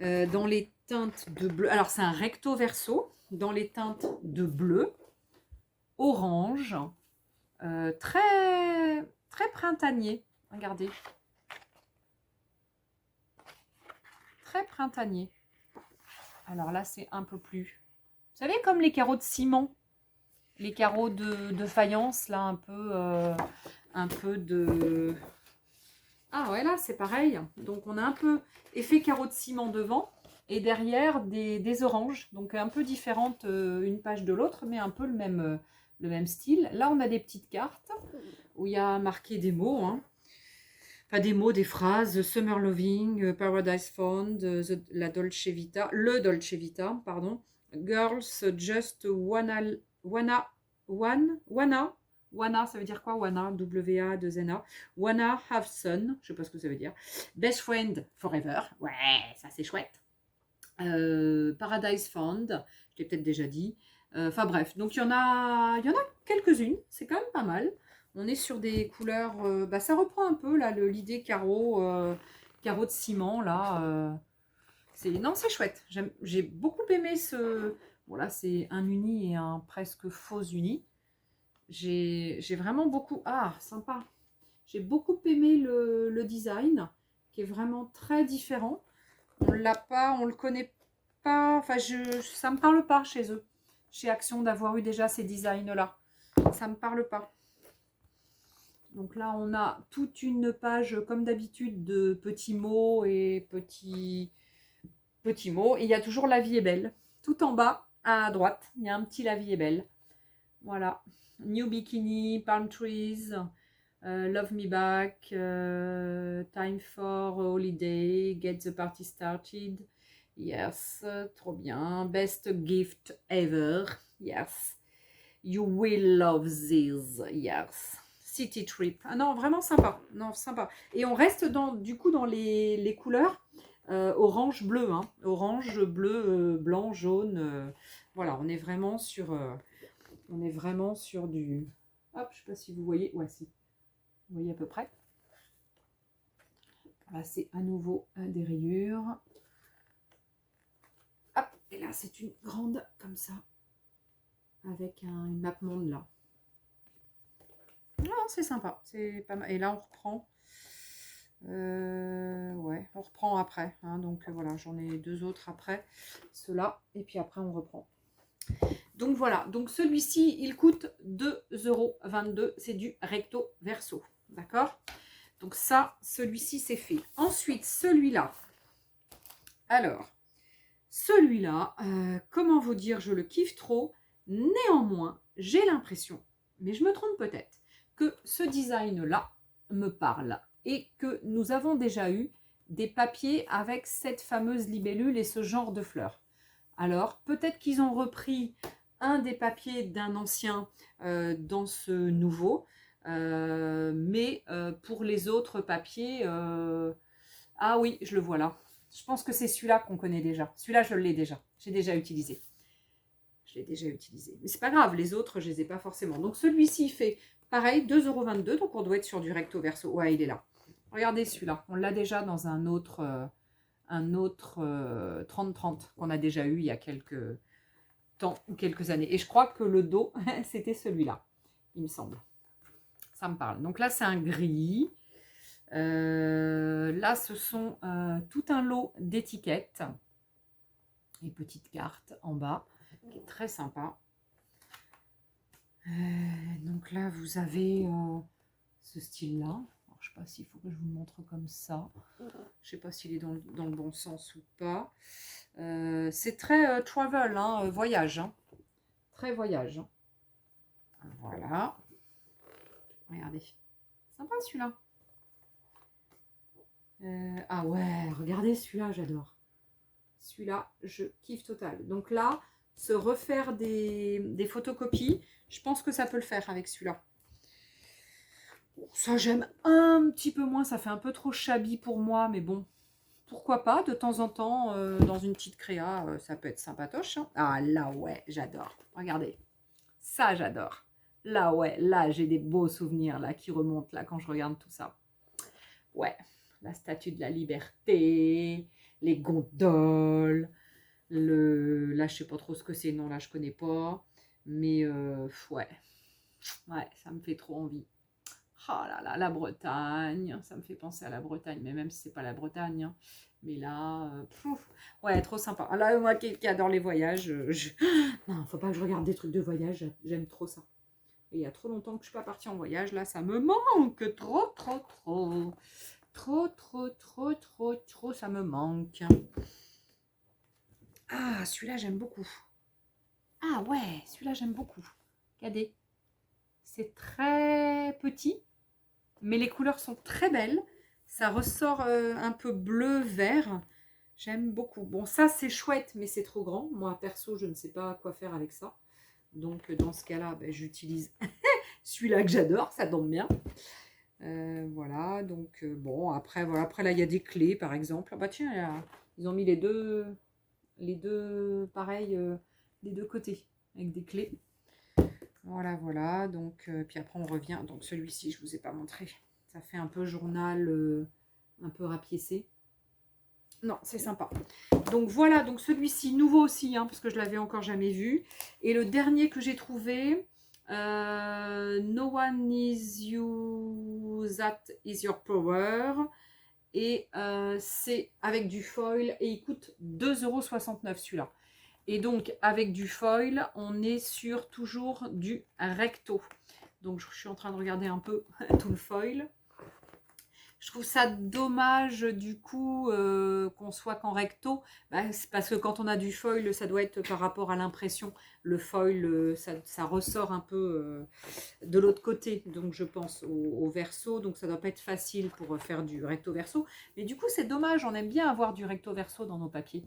Speaker 1: dans les teintes de bleu. Alors, c'est un recto verso, dans les teintes de bleu, orange, très, très printanier. Regardez. Très printanier. Alors là, c'est un peu plus... Vous savez, comme les carreaux de ciment, les carreaux de faïence, là, un peu de... Ah ouais, là, c'est pareil. Donc, on a un peu effet carreau de ciment devant et derrière des oranges. Donc, un peu différentes une page de l'autre, mais un peu le même style. Là, on a des petites cartes où il y a marqué des mots, hein. Enfin, des mots, des phrases, Summer Loving, Paradise Fund, la Dolce Vita, le Dolce Vita, pardon, Girls Just Wanna, ça veut dire quoi, Wanna, W-A, 2-N-A, Wanna Have Fun, je sais pas ce que ça veut dire, Best Friend Forever, ouais, ça c'est chouette, Paradise Fund, je l'ai peut-être déjà dit, enfin bref, donc il y en a quelques-unes, c'est quand même pas mal. On est sur des couleurs, bah, ça reprend un peu là l'idée carreau de ciment là. Non, c'est chouette. J'ai beaucoup aimé ce. Bon là, c'est un uni et un presque faux uni. J'ai vraiment beaucoup. Ah, sympa. J'ai beaucoup aimé le design qui est vraiment très différent. On l'a pas, on le connaît pas. Enfin, ça me parle pas chez eux, chez Action, d'avoir eu déjà ces designs là. Ça me parle pas. Donc là, on a toute une page, comme d'habitude, de petits mots et petits mots. Et il y a toujours La vie est belle. Tout en bas, à droite, il y a un petit La vie est belle. Voilà. New Bikini, Palm Trees, Love Me Back, Time for Holiday, Get the Party Started. Yes, trop bien. Best Gift Ever. Yes. You will love this. Yes. City Trip. Ah non, vraiment sympa. Non, sympa. Et on reste du coup dans les couleurs orange, bleu. Hein. Orange, bleu, blanc, jaune. Voilà, on est vraiment sur du... Hop, je sais pas si vous voyez. Ouais, si. Vous voyez à peu près. Là, c'est à nouveau des rayures. Hop, et là, c'est une grande comme ça. Avec une map monde là. Non, c'est sympa, c'est pas mal. Et là, on reprend. Ouais, on reprend après. Hein, donc voilà, j'en ai 2 autres après. Ceux-là, et puis après, on reprend. Donc voilà, donc celui-ci, il coûte 2,22 €. C'est du recto verso. D'accord? Donc ça, celui-ci, c'est fait. Ensuite, celui-là. Alors, celui-là, comment vous dire, je le kiffe trop. Néanmoins, j'ai l'impression, mais je me trompe peut-être, que ce design-là me parle et que nous avons déjà eu des papiers avec cette fameuse libellule et ce genre de fleurs. Alors, peut-être qu'ils ont repris un des papiers d'un ancien dans ce nouveau, mais pour les autres papiers, ah oui, je le vois là. Je pense que c'est celui-là qu'on connaît déjà. Celui-là, je l'ai déjà. J'ai déjà utilisé. je l'ai déjà utilisé. Mais c'est pas grave, les autres, je les ai pas forcément. Donc celui-ci, il fait pareil, 2,22 €. Donc on doit être sur du recto verso. Ouais, il est là. Regardez celui-là. On l'a déjà dans un autre 30-30 qu'on a déjà eu il y a quelques temps ou quelques années. Et je crois que le dos, c'était celui-là, il me semble. Ça me parle. Donc là, c'est un gris. Là, ce sont tout un lot d'étiquettes et petites cartes en bas, qui est très sympa. Donc là, vous avez ce style-là. Je ne sais pas s'il faut que je vous le montre comme ça. Je ne sais pas s'il est dans le bon sens ou pas. C'est très travel, hein, voyage. Hein. Très voyage. Hein. Voilà. Regardez. Sympa celui-là. Ah ouais, regardez celui-là, j'adore. Celui-là, je kiffe total. Donc là, se refaire des photocopies, je pense que ça peut le faire avec celui-là. Ça, j'aime un petit peu moins. Ça fait un peu trop shabby pour moi, mais bon, pourquoi pas, de temps en temps, dans une petite créa, ça peut être sympatoche. Hein. Ah là, ouais, j'adore. Regardez, ça, j'adore. Là, ouais, là, j'ai des beaux souvenirs là qui remontent là quand je regarde tout ça. Ouais, la statue de la liberté, les gondoles, là, je sais pas trop ce que c'est. Non, là, je connais pas. Mais ouais, ça me fait trop envie. Oh là là, la Bretagne, ça me fait penser à la Bretagne, mais même si c'est pas la Bretagne. Hein. Mais là, ouais, trop sympa. Là, moi qui adore les voyages, non, faut pas que je regarde des trucs de voyage, j'aime trop ça. Et il y a trop longtemps que je suis pas partie en voyage, là, ça me manque trop, trop, trop. Trop, trop, trop, trop, trop, ça me manque. Ah, celui-là, j'aime beaucoup. Ah ouais, celui-là, j'aime beaucoup. Regardez. C'est très petit, mais les couleurs sont très belles. Ça ressort un peu bleu-vert. J'aime beaucoup. Bon, ça, c'est chouette, mais c'est trop grand. Moi, perso, je ne sais pas quoi faire avec ça. Donc, dans ce cas-là, ben, j'utilise celui-là que j'adore. Ça tombe bien. Voilà, donc bon, après, voilà, après là, il y a des clés, par exemple. Ah bah tiens, ils ont mis les deux pareil, des deux côtés, avec des clés. Voilà, voilà, donc, puis après on revient, donc celui-ci, je ne vous ai pas montré. Ça fait un peu journal, un peu rapiécé. Non, c'est sympa. Donc voilà, donc celui-ci, nouveau aussi, hein, parce que je l'avais encore jamais vu. Et le dernier que j'ai trouvé, No one is you, that is your power. Et c'est avec du foil et il coûte 2,69 € celui-là. Et donc avec du foil, on est sur toujours du recto. Donc je suis en train de regarder un peu tout le foil. Je trouve ça dommage du coup qu'on soit qu'en recto. Bah, c'est parce que quand on a du foil, ça doit être par rapport à l'impression. Le foil, ça ressort un peu de l'autre côté. Donc je pense au verso. Donc ça ne doit pas être facile pour faire du recto verso. Mais du coup c'est dommage, on aime bien avoir du recto verso dans nos papiers.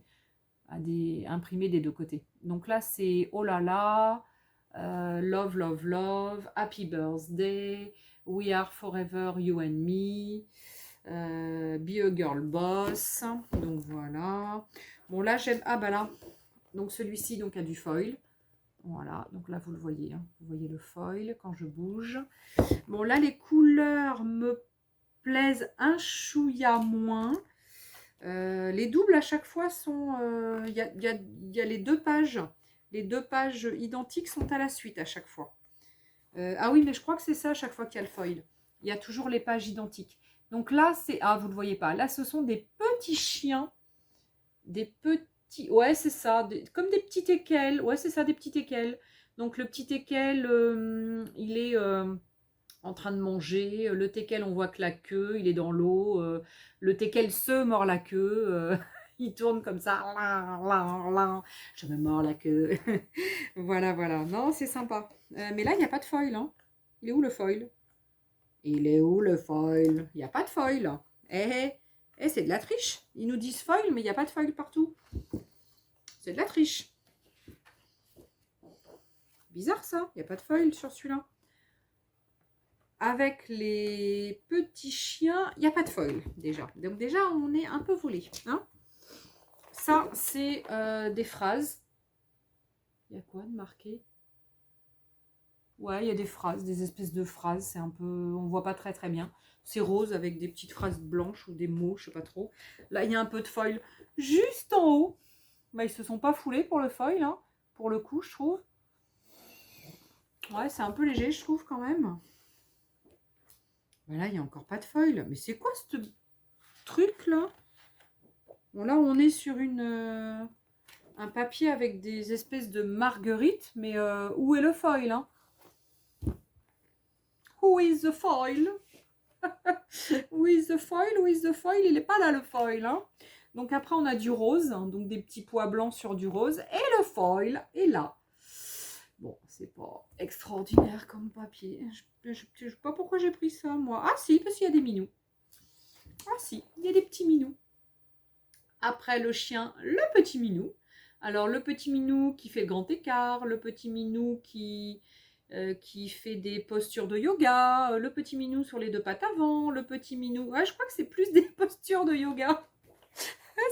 Speaker 1: Imprimés des deux côtés. Donc là c'est oh là là, love, love, love, happy birthday, we are forever you and me. Be a girl boss. Donc voilà. Bon là j'aime. Ah bah là. Donc celui-ci donc a du foil. Voilà. Donc là vous le voyez. Hein. Vous voyez le foil quand je bouge. Bon là les couleurs me plaisent un chouïa moins. Les doubles à chaque fois sont. Il y a les deux pages. Les deux pages identiques sont à la suite à chaque fois. Ah oui mais je crois que c'est ça à chaque fois qu'il y a le foil. Il y a toujours les pages identiques. Donc là, c'est... Ah, vous ne le voyez pas. Là, ce sont des petits chiens. Des petits... Ouais, c'est ça. Comme des petits teckels. Ouais, c'est ça, des petits teckels. Donc, le petit teckel, il est en train de manger. Le teckel, on voit que la queue, il est dans l'eau. Le teckel se mord la queue. Il tourne comme ça. Je me mords la queue. Voilà, voilà. Non, c'est sympa. Mais là, il n'y a pas de foil. Hein. Il est où le foil ? Il est où le foil? Il n'y a pas de foil. C'est de la triche. Ils nous disent foil, mais il n'y a pas de foil partout. C'est de la triche. Bizarre ça, il n'y a pas de foil sur celui-là. Avec les petits chiens, il n'y a pas de foil déjà. Donc déjà, on est un peu volé. Hein, ça, c'est des phrases. Il y a quoi de marqué? Ouais, il y a des phrases, des espèces de phrases. C'est un peu... On voit pas très très bien. C'est rose avec des petites phrases blanches ou des mots, je sais pas trop. Là, il y a un peu de foil juste en haut. Bah, ils se sont pas foulés pour le foil, hein, pour le coup, je trouve. Ouais, c'est un peu léger, je trouve, quand même. Voilà, il n'y a encore pas de foil. Mais c'est quoi ce truc, là? Bon, là, on est sur un papier avec des espèces de marguerites. Mais où est le foil, hein? Who is the foil? Où is the foil? Où is the foil? Il n'est pas là, le foil, hein? Donc après, on a du rose, hein, donc des petits pois blancs sur du rose. Et le foil est là. Bon, c'est pas extraordinaire comme papier. Je sais pas pourquoi j'ai pris ça, moi. Ah si, parce qu'il y a des minous. Ah si, il y a des petits minous. Après le chien, le petit minou. Alors le petit minou qui fait le grand écart, le petit minou qui fait des postures de yoga, le petit minou sur les deux pattes avant, le petit minou... Ouais, je crois que c'est plus des postures de yoga.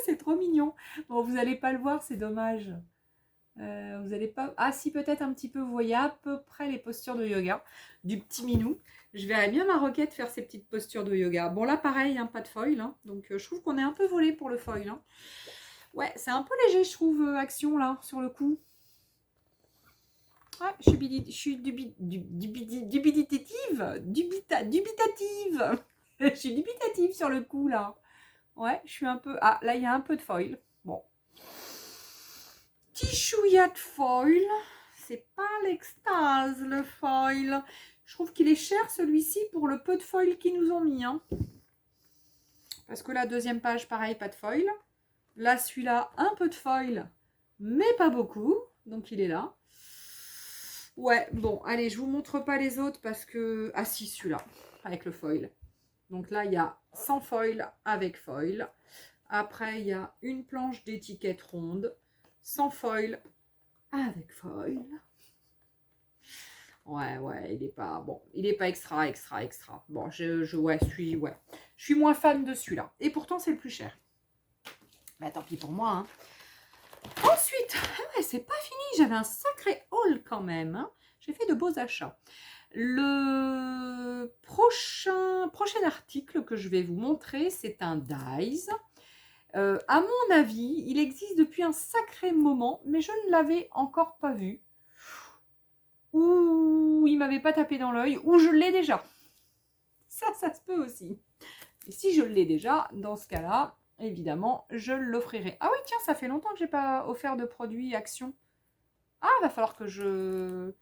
Speaker 1: C'est trop mignon. Bon, vous n'allez pas le voir, c'est dommage. Vous n'allez pas... Ah si, peut-être un petit peu, vous voyez à peu près les postures de yoga du petit minou. Je verrais bien ma Roquette faire ses petites postures de yoga. Bon, là, pareil, hein, pas de foil. Hein, donc, je trouve qu'on est un peu volé pour le foil. Hein. Ouais, c'est un peu léger, je trouve, action, là, sur le coup. Ouais, je suis dubitative. Dubitative. Je suis dubitative sur le coup, là. Ouais, je suis un peu... Ah, là, il y a un peu de foil. Bon. Petit chouïa de foil. C'est pas l'extase, le foil. Je trouve qu'il est cher, celui-ci, pour le peu de foil qu'ils nous ont mis. Hein. Parce que la deuxième page, pareil, pas de foil. Là, celui-là, un peu de foil, mais pas beaucoup. Donc, il est là. Ouais, bon, allez, je vous montre pas les autres parce que... Ah si, celui-là, avec le foil. Donc là, il y a sans foil, avec foil. Après, il y a une planche d'étiquette ronde, sans foil, avec foil. Ouais, il est pas... Bon, il est pas extra. Bon, ouais, je suis moins fan de celui-là. Et pourtant, c'est le plus cher. Mais tant pis pour moi, hein. Ensuite, ouais, c'est pas fini, j'avais un sacré haul quand même. Hein. J'ai fait de beaux achats. Le prochain article que je vais vous montrer, c'est un Dies. À mon avis, il existe depuis un sacré moment, mais je ne l'avais encore pas vu. Ou il m'avait pas tapé dans l'œil, ou je l'ai déjà. Ça se peut aussi. Et si je l'ai déjà, dans ce cas-là, évidemment, je l'offrirai. Ah oui, tiens, ça fait longtemps que j'ai pas offert de produits Action. Ah, va falloir que je...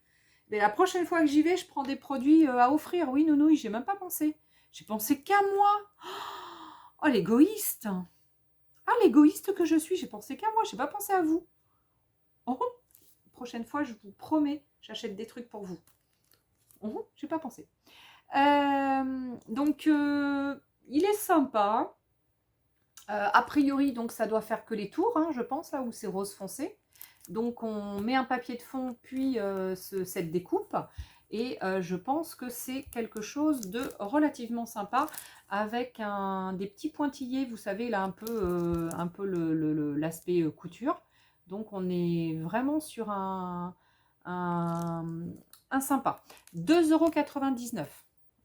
Speaker 1: Mais la prochaine fois que j'y vais, je prends des produits à offrir. Oui, nounouille, j'ai même pas pensé. J'ai pensé qu'à moi. Oh, l'égoïste. Ah, l'égoïste que je suis, j'ai pensé qu'à moi, j'ai pas pensé à vous. Oh, prochaine fois, je vous promets, j'achète des trucs pour vous. Oh, j'ai pas pensé. Donc, il est sympa. A priori, donc ça doit faire que les tours, hein, je pense, là où c'est rose foncé. Donc, on met un papier de fond, puis cette découpe. Et je pense que c'est quelque chose de relativement sympa avec des petits pointillés, vous savez, là, un peu l'aspect couture. Donc, on est vraiment sur un sympa. 2,99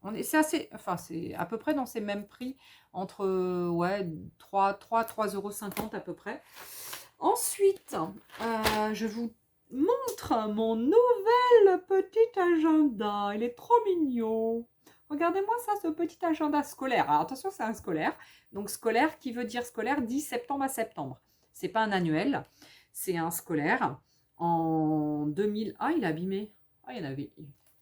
Speaker 1: €. C'est assez, enfin, c'est à peu près dans ces mêmes prix, entre ouais, 3,50 € à peu près. Ensuite, je vous montre mon nouvel petit agenda. Il est trop mignon. Regardez-moi ça, ce petit agenda scolaire. Alors attention, c'est un scolaire. Donc scolaire qui veut dire scolaire 10 septembre à septembre. C'est pas un annuel, c'est un scolaire. En 2000... Ah, il est abîmé. Ah, il y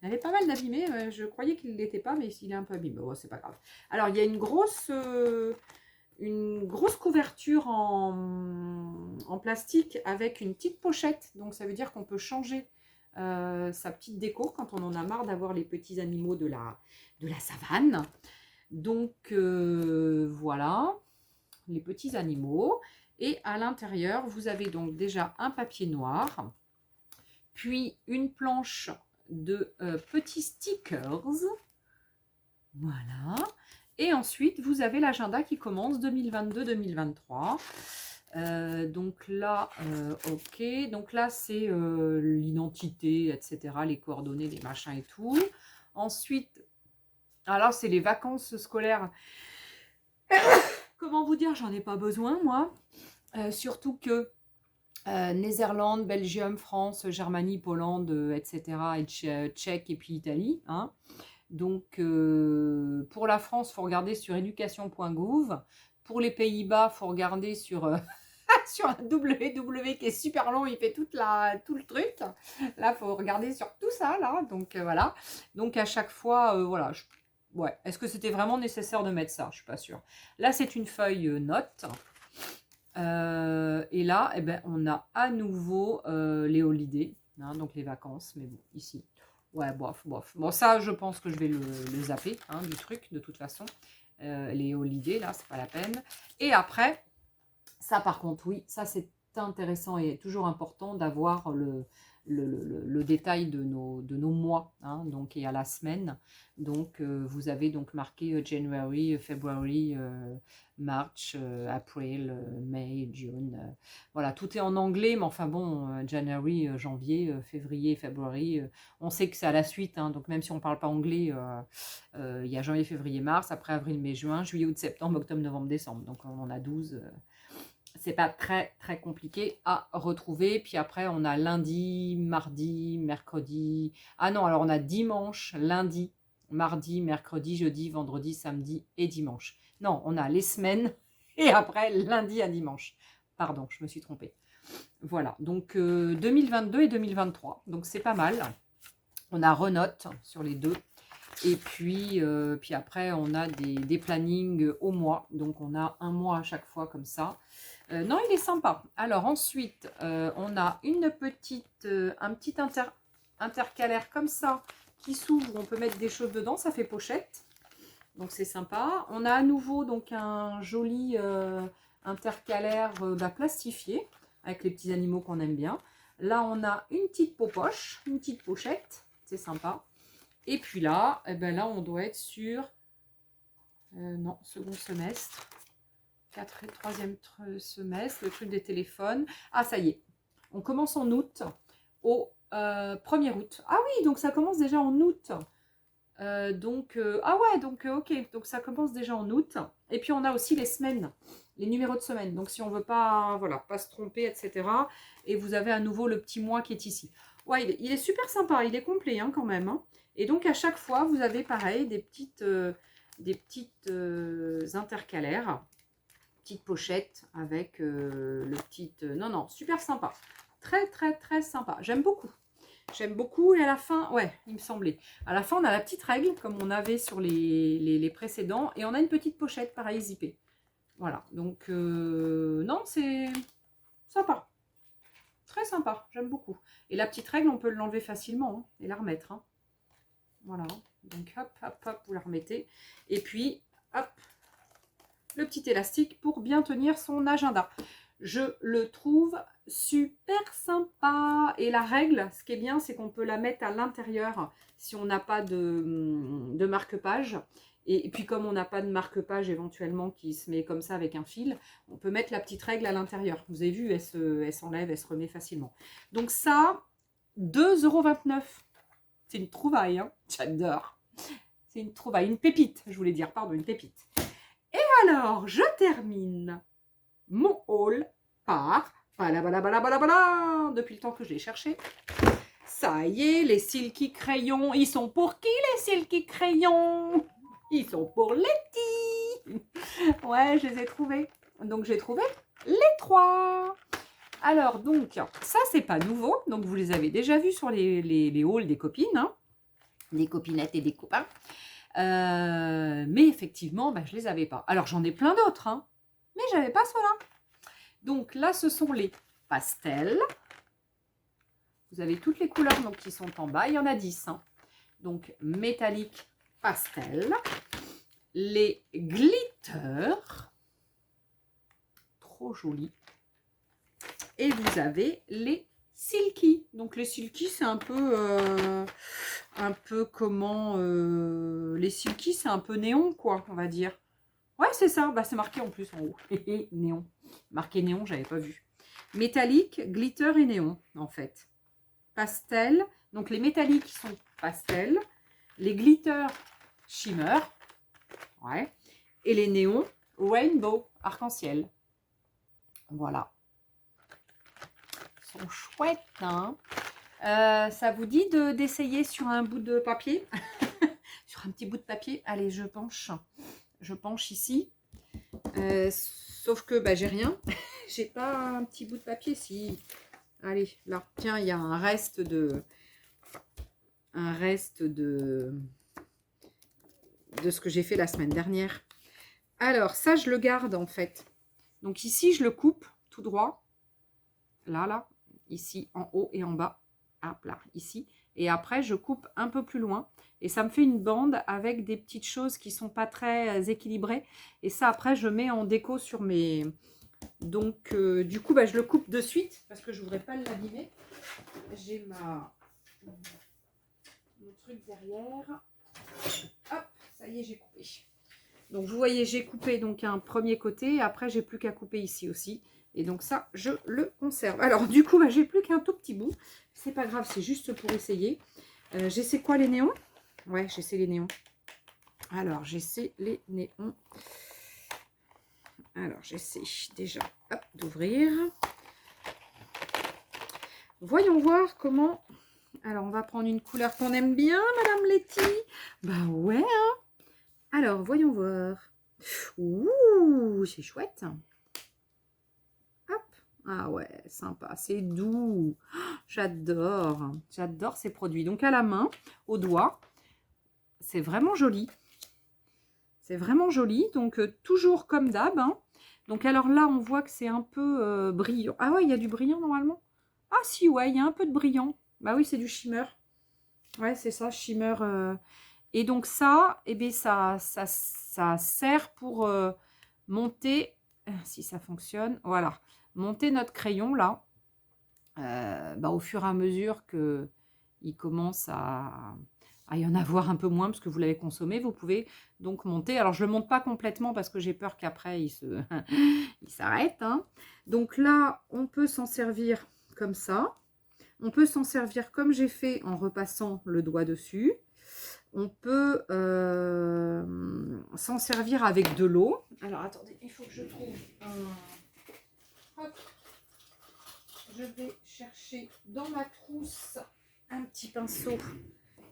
Speaker 1: avait pas mal d'abîmés. Je croyais qu'il ne l'était pas, mais il est un peu abîmé. Bon, c'est pas grave. Alors, il y a une grosse couverture en plastique avec une petite pochette. Donc, ça veut dire qu'on peut changer sa petite déco quand on en a marre d'avoir les petits animaux de la savane. Donc, voilà, les petits animaux. Et à l'intérieur, vous avez donc déjà un papier noir, puis une planche de petits stickers. Voilà. Et ensuite, vous avez l'agenda qui commence 2022-2023. Donc là, ok. Donc là, c'est l'identité, etc. Les coordonnées, les machins et tout. Ensuite, alors c'est les vacances scolaires. Comment vous dire, j'en ai pas besoin, moi. Surtout que Néerlande, Belgium, France, Germanie, Pologne, etc. et Tchèque et puis Italie. Hein. Donc, pour la France, il faut regarder sur education.gouv. Pour les Pays-Bas, il faut regarder sur, sur un www qui est super long, il fait tout le truc. Là, il faut regarder sur tout ça, là. Donc, voilà. Donc, à chaque fois, voilà. Ouais. Est-ce que c'était vraiment nécessaire de mettre ça? Je ne suis pas sûre. Là, c'est une feuille note. Et là, eh ben, on a à nouveau les holidays, hein, donc les vacances. Mais bon, ici, ouais, bof, bof. Bon, ça, je pense que je vais le zapper hein, du truc, de toute façon. Les holidays, là, c'est pas la peine. Et après, ça, par contre, oui, ça, c'est intéressant et toujours important d'avoir le détail de nos mois, hein, donc, et à la semaine. Donc, vous avez donc marqué January, February, March, April, May, June. Voilà, tout est en anglais, mais enfin bon, January, janvier, février, February, on sait que c'est à la suite, hein, donc même si on ne parle pas anglais, il y a janvier, février, mars, après avril, mai, juin, juillet, août, septembre, octobre, novembre, décembre. Donc on en a 12. C'est pas très très compliqué à retrouver. Puis après, on a lundi, mardi, mercredi. Ah non, alors on a dimanche, lundi, mardi, mercredi, jeudi, vendredi, samedi et dimanche. Non, on a les semaines et après lundi à dimanche. Pardon, je me suis trompée. Voilà, donc 2022 et 2023. Donc c'est pas mal. On a renote sur les deux. Et puis, puis après, on a des plannings au mois. Donc, on a un mois à chaque fois comme ça. Non, il est sympa. Alors, ensuite, on a un petit intercalaire comme ça qui s'ouvre. On peut mettre des choses dedans. Ça fait pochette. Donc, c'est sympa. On a à nouveau donc un joli intercalaire plastifié avec les petits animaux qu'on aime bien. Là, on a une petite poche, une petite pochette. C'est sympa. Et puis là, eh ben là, on doit être sur non, second semestre, troisième semestre, le truc des téléphones. Ah, ça y est, on commence en août au 1er août. Ah oui, donc ça commence déjà en août. Ah ouais, donc ok, donc ça commence déjà en août. Et puis on a aussi les semaines, les numéros de semaine. Donc si on veut pas, voilà, pas se tromper, etc. Et vous avez à nouveau le petit mois qui est ici. Ouais, il est super sympa, il est complet hein, quand même. Hein. Et donc à chaque fois, vous avez pareil des petites intercalaires, petites pochettes avec le petit... non, non, super sympa. Très, très, très sympa. J'aime beaucoup. J'aime beaucoup. Et à la fin, ouais, il me semblait. À la fin, on a la petite règle, comme on avait sur les précédents. Et on a une petite pochette, pareil, zippée. Voilà. Donc, non, c'est sympa. Très sympa. J'aime beaucoup. Et la petite règle, on peut l'enlever facilement hein, et la remettre. Hein. Voilà. Donc, hop, hop, hop, vous la remettez. Et puis, hop, le petit élastique pour bien tenir son agenda. Je le trouve super sympa. Et la règle, ce qui est bien, c'est qu'on peut la mettre à l'intérieur si on n'a pas de marque-page. Et puis comme on n'a pas de marque-page éventuellement qui se met comme ça avec un fil, on peut mettre la petite règle à l'intérieur. Vous avez vu, elle s'enlève, elle se remet facilement. Donc ça, 2,29 €. C'est une trouvaille, hein. J'adore. C'est une trouvaille, une pépite, je voulais dire, pardon, une pépite. Et alors, je termine mon haul par depuis le temps que je l'ai cherché. Ça y est, les silky crayons. Ils sont pour qui les silky crayons? Ils sont pour Letty. Ouais, je les ai trouvés. Donc j'ai trouvé les 3. Alors donc, ça c'est pas nouveau. Donc vous les avez déjà vus sur les hauls des copines. Hein, des copinettes et des copains. Mais effectivement, je les avais pas. Alors j'en ai plein d'autres. Hein, mais j'avais pas ceux-là. Donc là, ce sont les pastels. Vous avez toutes les couleurs donc, qui sont en bas. Il y en a 10. Hein. Donc, métallique pastel. Les glitters. Trop jolis. Et vous avez les silky. Donc, les silky, c'est un peu comment... les silky, c'est un peu néon, quoi, on va dire. Ouais, c'est ça. Bah, c'est marqué en plus en haut. Néon. Marqué néon, j'avais pas vu. Métallique, glitter et néon, en fait. Pastel. Donc, les métalliques sont pastel. Les glitters, shimmer. Ouais. Et les néons, rainbow, arc-en-ciel. Voilà. Ils sont chouettes, hein. Ça vous dit d'essayer sur un bout de papier? Sur un petit bout de papier. Allez, je penche. Je penche ici. Sauf que bah, j'ai rien. J'ai pas un petit bout de papier. Si. Allez, là. Tiens, il y a un reste de ce que j'ai fait la semaine dernière. Alors, ça, je le garde en fait. Donc ici, je le coupe tout droit. Là. Ici, en haut et en bas. Hop là, ici. Et après, je coupe un peu plus loin. Et ça me fait une bande avec des petites choses qui sont pas très équilibrées. Et ça, après, je mets en déco sur mes... Donc, du coup, bah, je le coupe de suite parce que je voudrais pas l'abîmer. J'ai mon truc derrière. Hop, ça y est, j'ai coupé. Donc, vous voyez, j'ai coupé donc un premier côté. Après, j'ai plus qu'à couper ici aussi. Et donc, ça, je le conserve. Alors, du coup, bah, j'ai plus qu'un tout petit bout. C'est pas grave, c'est juste pour essayer. J'essaie quoi, les néons? Ouais, j'essaie les néons. Alors, j'essaie les néons. Alors, j'essaie déjà d'ouvrir. Voyons voir comment... Alors, on va prendre une couleur qu'on aime bien, Madame Letty. Bah ouais, hein. Alors, voyons voir. Ouh, c'est chouette. Hop. Ah ouais, sympa, c'est doux. J'adore. J'adore ces produits. Donc, à la main, au doigt, c'est vraiment joli. C'est vraiment joli. Donc, toujours comme d'hab. Hein. Donc, alors là, on voit que c'est un peu brillant. Ah ouais, il y a du brillant normalement. Ah si, ouais, il y a un peu de brillant. Bah oui, c'est du shimmer. Ouais, c'est ça, shimmer. Et donc ça, eh bien, ça sert pour monter, si ça fonctionne, voilà, monter notre crayon là, bah, au fur et à mesure qu'il commence à y en avoir un peu moins parce que vous l'avez consommé, vous pouvez donc monter. Alors, je ne le monte pas complètement parce que j'ai peur qu'après, il s'arrête. Hein. Donc là, on peut s'en servir comme ça. On peut s'en servir comme j'ai fait en repassant le doigt dessus. On peut s'en servir avec de l'eau. Alors, attendez, il faut que je trouve un... Hop. Je vais chercher dans ma trousse un petit pinceau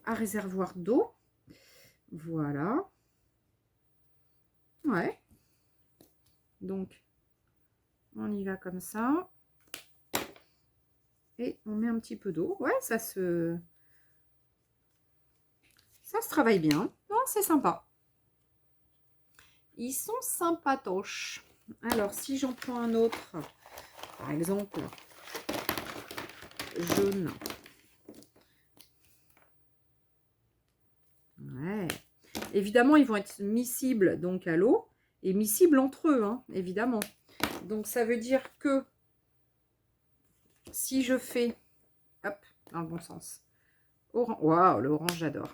Speaker 1: à réservoir d'eau. Voilà. Ouais. Donc, on y va comme ça. Et on met un petit peu d'eau. Ouais, ça se travaille bien. Non, c'est sympa. Ils sont sympatoches. Alors, si j'en prends un autre, par exemple, jaune. Ouais. Évidemment, ils vont être miscibles donc à l'eau et miscibles entre eux, hein, évidemment. Donc, ça veut dire que si je fais, hop, dans le bon sens, orange, waouh, l'orange, j'adore.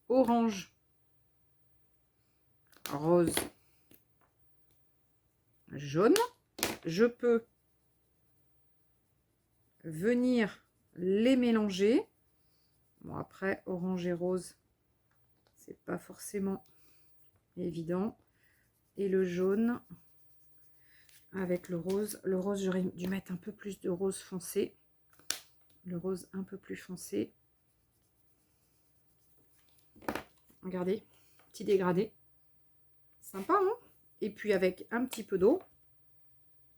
Speaker 1: Orange, rose, jaune. Je peux venir les mélanger. Bon, après, orange et rose, c'est pas forcément évident. Et le jaune avec le rose. Le rose, j'aurais dû mettre un peu plus de rose foncé. Le rose un peu plus foncé. Regardez, petit dégradé. Sympa, hein? Et puis avec un petit peu d'eau.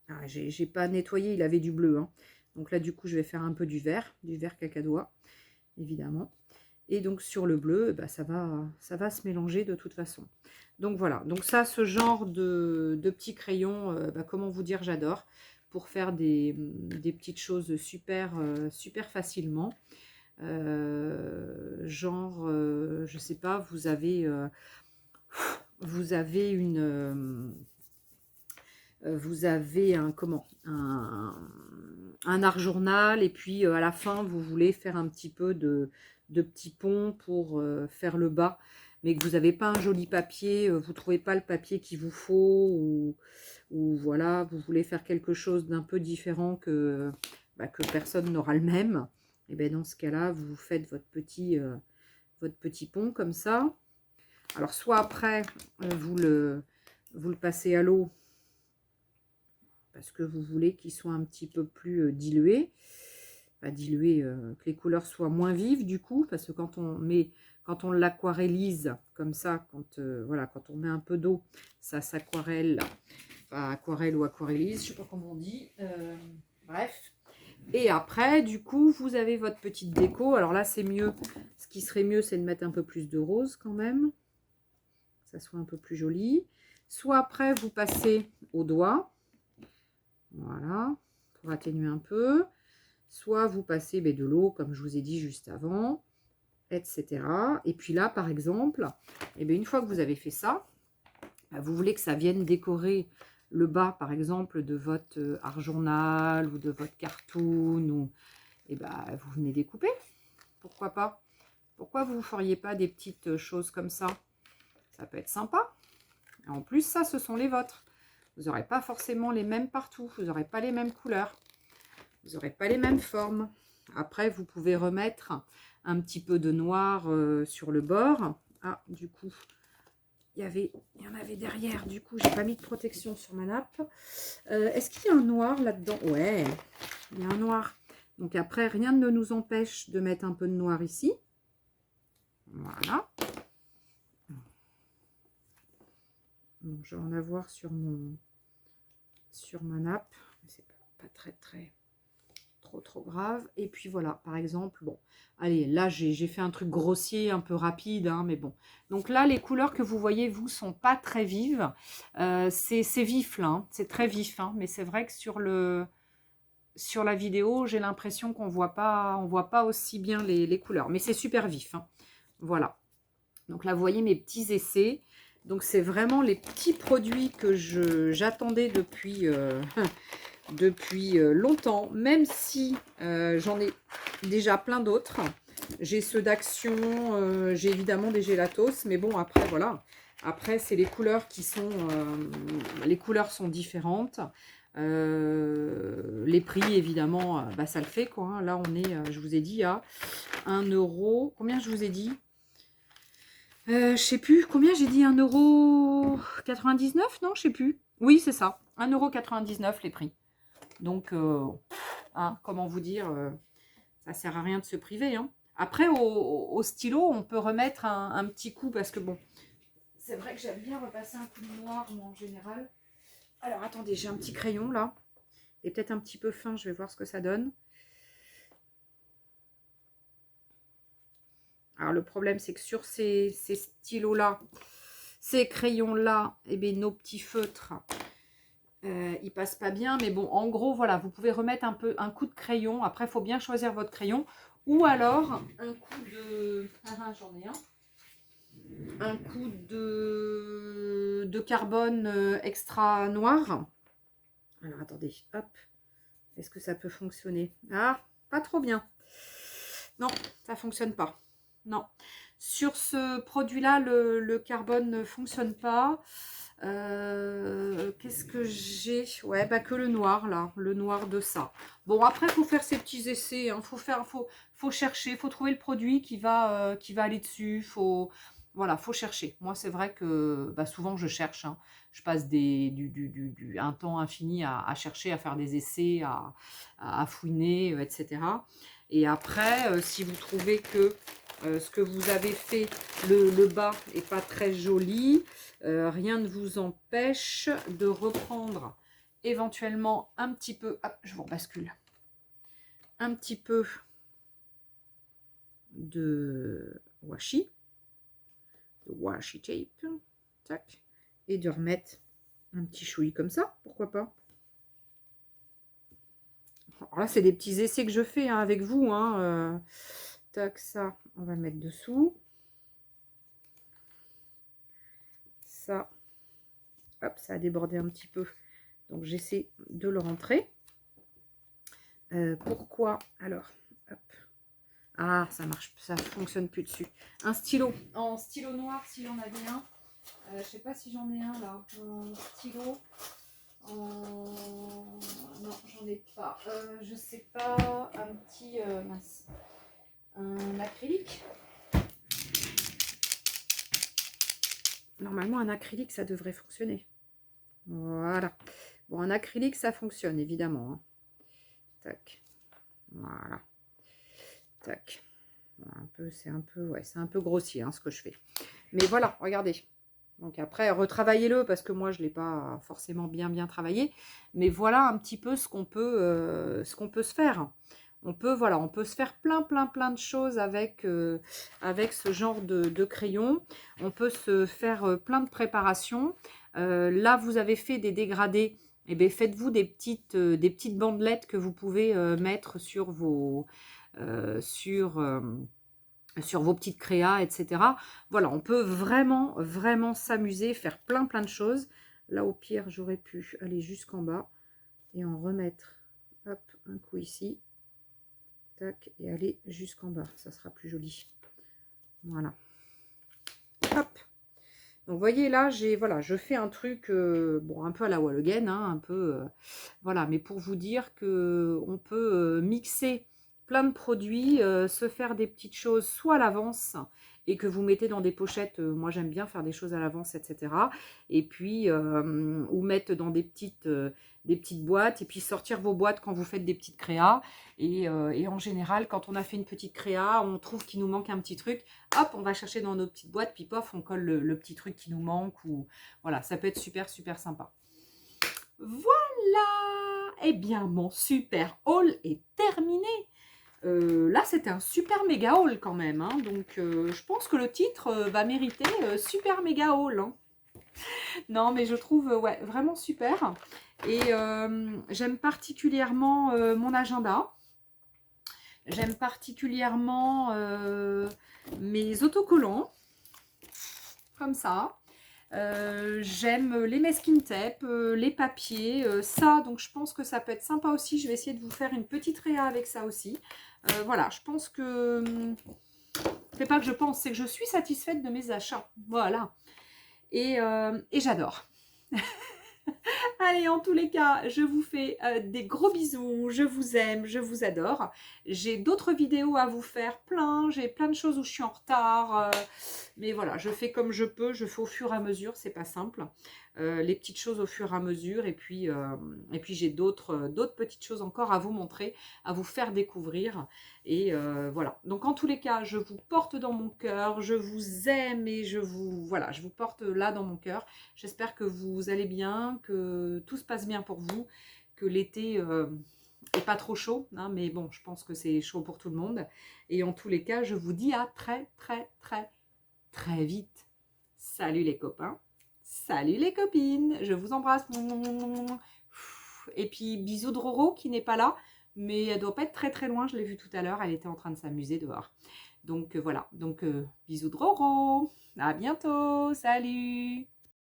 Speaker 1: Ah, j'ai pas nettoyé, il avait du bleu. Hein. Donc là, du coup, je vais faire un peu du vert cacadois, évidemment. Et donc sur le bleu, bah, ça va se mélanger de toute façon. Donc voilà, donc ça, ce genre de petits crayons, bah, comment vous dire, j'adore. Pour faire des petites choses super, super facilement. Genre, je sais pas, vous avez un art journal et puis à la fin vous voulez faire un petit peu de petits ponts pour faire le bas. mais que vous n'avez pas un joli papier, vous ne trouvez pas le papier qu'il vous faut, ou voilà, vous voulez faire quelque chose d'un peu différent que personne n'aura le même, et bien dans ce cas-là, vous faites votre petit pont comme ça. Alors, soit après, vous le passez à l'eau, parce que vous voulez qu'il soit un petit peu plus dilué. Pas dilué, que les couleurs soient moins vives du coup, parce que quand on l'aquarellise comme ça, voilà, quand on met un peu d'eau, ça s'aquarelle, enfin, aquarelle ou aquarellise, je sais pas comment on dit, bref. Et après, du coup, vous avez votre petite déco. Alors là, c'est mieux. Ce qui serait mieux, c'est de mettre un peu plus de rose quand même, que ça soit un peu plus joli. Soit après, vous passez au doigt, voilà, pour atténuer un peu. Soit vous passez de l'eau, comme je vous ai dit juste avant, etc. Et puis là, par exemple, une fois que vous avez fait ça, vous voulez que ça vienne décorer le bas, par exemple, de votre art journal ou de votre cartoon, ou vous venez découper. Pourquoi pas? Pourquoi vous ne feriez pas des petites choses comme ça? Ça peut être sympa. En plus, ça, ce sont les vôtres. Vous n'aurez pas forcément les mêmes partout. Vous n'aurez pas les mêmes couleurs. Vous n'aurez pas les mêmes formes. Après, vous pouvez remettre un petit peu de noir sur le bord. Ah, du coup, il y en avait derrière. Du coup, j'ai pas mis de protection sur ma nappe. Est-ce qu'il y a un noir là-dedans? Ouais, il y a un noir. Donc après, rien ne nous empêche de mettre un peu de noir ici. Voilà. Bon, je vais en avoir sur ma nappe. C'est pas très trop grave. Et puis voilà, par exemple, bon, allez, là j'ai fait un truc grossier, un peu rapide, hein, mais bon. Donc là, les couleurs que vous voyez, vous, sont pas très vives. C'est vif là, hein, c'est très vif, hein, mais c'est vrai que sur la vidéo, j'ai l'impression qu'on voit pas aussi bien les couleurs, mais c'est super vif, hein. Voilà. Donc là, vous voyez mes petits essais. Donc c'est vraiment les petits produits que j'attendais depuis longtemps, même si j'en ai déjà plein d'autres. J'ai ceux d'Action, j'ai évidemment des Gélatos, mais bon, après, voilà. Après, c'est les couleurs qui sont... les couleurs sont différentes. Les prix, évidemment, ça le fait, quoi, hein. Là, on est, je vous ai dit, à 1 euro. Combien je vous ai dit? Je sais plus. Combien j'ai dit? 1,99 €? Non, je sais plus. Oui, c'est ça. 1,99 € les prix. Donc, hein, comment vous dire, ça sert à rien de se priver, hein. Après, au stylo, on peut remettre un petit coup, parce que bon, c'est vrai que j'aime bien repasser un coup de noir, moi, en général. Alors, attendez, j'ai un petit crayon, là. Il est peut-être un petit peu fin, je vais voir ce que ça donne. Alors, le problème, c'est que sur ces stylos-là, ces crayons-là, nos petits feutres, ils passent pas bien. Mais bon, en gros, voilà, vous pouvez remettre un coup de crayon. Après, il faut bien choisir votre crayon. Ou alors, un coup de... Ah, j'en ai un. Un coup de carbone extra noir. Alors, attendez, hop. Est-ce que ça peut fonctionner? Ah, pas trop bien. Non, ça fonctionne pas. Non. Sur ce produit-là, le carbone ne fonctionne pas. Qu'est-ce que j'ai? Ouais, que le noir, là. Le noir de ça. Bon, après, il faut faire ses petits essais, hein. Faut chercher, faut trouver le produit qui va aller dessus. Voilà, faut chercher. Moi, c'est vrai que souvent, je cherche, hein. Je passe un temps infini à chercher, à faire des essais, à fouiner, etc. Et après, si vous trouvez que ce que vous avez fait, le bas n'est pas très joli, rien ne vous empêche de reprendre éventuellement un petit peu, hop, je vous bascule, un petit peu de washi tape, tac, et de remettre un petit chouï comme ça, pourquoi pas. Alors là, c'est des petits essais que je fais, hein, avec vous, hein. Tac, ça, on va le mettre dessous. Ça, hop, ça a débordé un petit peu. Donc, j'essaie de le rentrer. Pourquoi? Alors, hop. Ah, ça marche, ça fonctionne plus dessus. Un stylo, en stylo noir si j'en avais un. Je sais pas si j'en ai un là. Un stylo. Non, j'en ai pas. Je sais pas. Un petit mince. Un acrylique. Normalement, un acrylique, ça devrait fonctionner. Voilà. Bon, un acrylique, ça fonctionne, évidemment. Hein. Tac. Voilà. Tac. C'est un peu, ouais, c'est un peu grossier hein, ce que je fais. Mais voilà, regardez. Donc après, retravaillez-le parce que moi, je ne l'ai pas forcément bien travaillé. Mais voilà un petit peu ce qu'on peut se faire. Voilà, on peut se faire plein de choses avec, avec ce genre de crayon. On peut se faire plein de préparations. Là, vous avez fait des dégradés. Eh bien, faites-vous des petites bandelettes que vous pouvez mettre sur vos... sur vos petites créas, etc. Voilà, on peut vraiment s'amuser, faire plein de choses. Là, au pire, j'aurais pu aller jusqu'en bas et en remettre, hop, un coup ici. Tac, et aller jusqu'en bas. Ça sera plus joli. Voilà. Hop. Donc, vous voyez, là, voilà, je fais un truc, bon, un peu à la wall again, hein, un peu, voilà, mais pour vous dire que on peut mixer plein de produits, se faire des petites choses, soit à l'avance, et que vous mettez dans des pochettes, moi j'aime bien faire des choses à l'avance, etc. Et puis, ou mettre dans des petites boîtes, et puis sortir vos boîtes quand vous faites des petites créas. Et en général, quand on a fait une petite créa, on trouve qu'il nous manque un petit truc, hop, on va chercher dans nos petites boîtes, puis pof, on colle le petit truc qui nous manque, ou voilà, ça peut être super sympa. Voilà, eh bien mon super haul est terminé. Là, c'était un super méga haul quand même, hein. Donc je pense que le titre va mériter super méga haul. Hein. Non, mais je trouve ouais, vraiment super. Et j'aime particulièrement mon agenda. J'aime particulièrement mes autocollants, comme ça. J'aime les masking tape, les papiers, ça, donc je pense que ça peut être sympa aussi. Je vais essayer de vous faire une petite réa avec ça aussi. Voilà, je pense que... C'est pas que je pense, c'est que je suis satisfaite de mes achats. Voilà. Et j'adore. Allez, en tous les cas, je vous fais des gros bisous. Je vous aime, je vous adore. J'ai d'autres vidéos à vous faire, j'ai plein de choses où je suis en retard. Mais voilà, je fais comme je peux, je fais au fur et à mesure, c'est pas simple. Les petites choses au fur et à mesure. Et puis j'ai d'autres petites choses encore à vous montrer, à vous faire découvrir. Et voilà. Donc en tous les cas, je vous porte dans mon cœur, je vous aime et je vous porte là dans mon cœur. J'espère que vous allez bien, que tout se passe bien pour vous, que l'été est pas trop chaud, hein, mais bon, je pense que c'est chaud pour tout le monde. Et en tous les cas, je vous dis à très vite. Salut les copains, salut les copines, je vous embrasse. Et puis bisous de Roro qui n'est pas là, mais elle doit pas être très loin, je l'ai vue tout à l'heure, elle était en train de s'amuser dehors. Donc voilà, donc bisous de Roro, à bientôt, salut.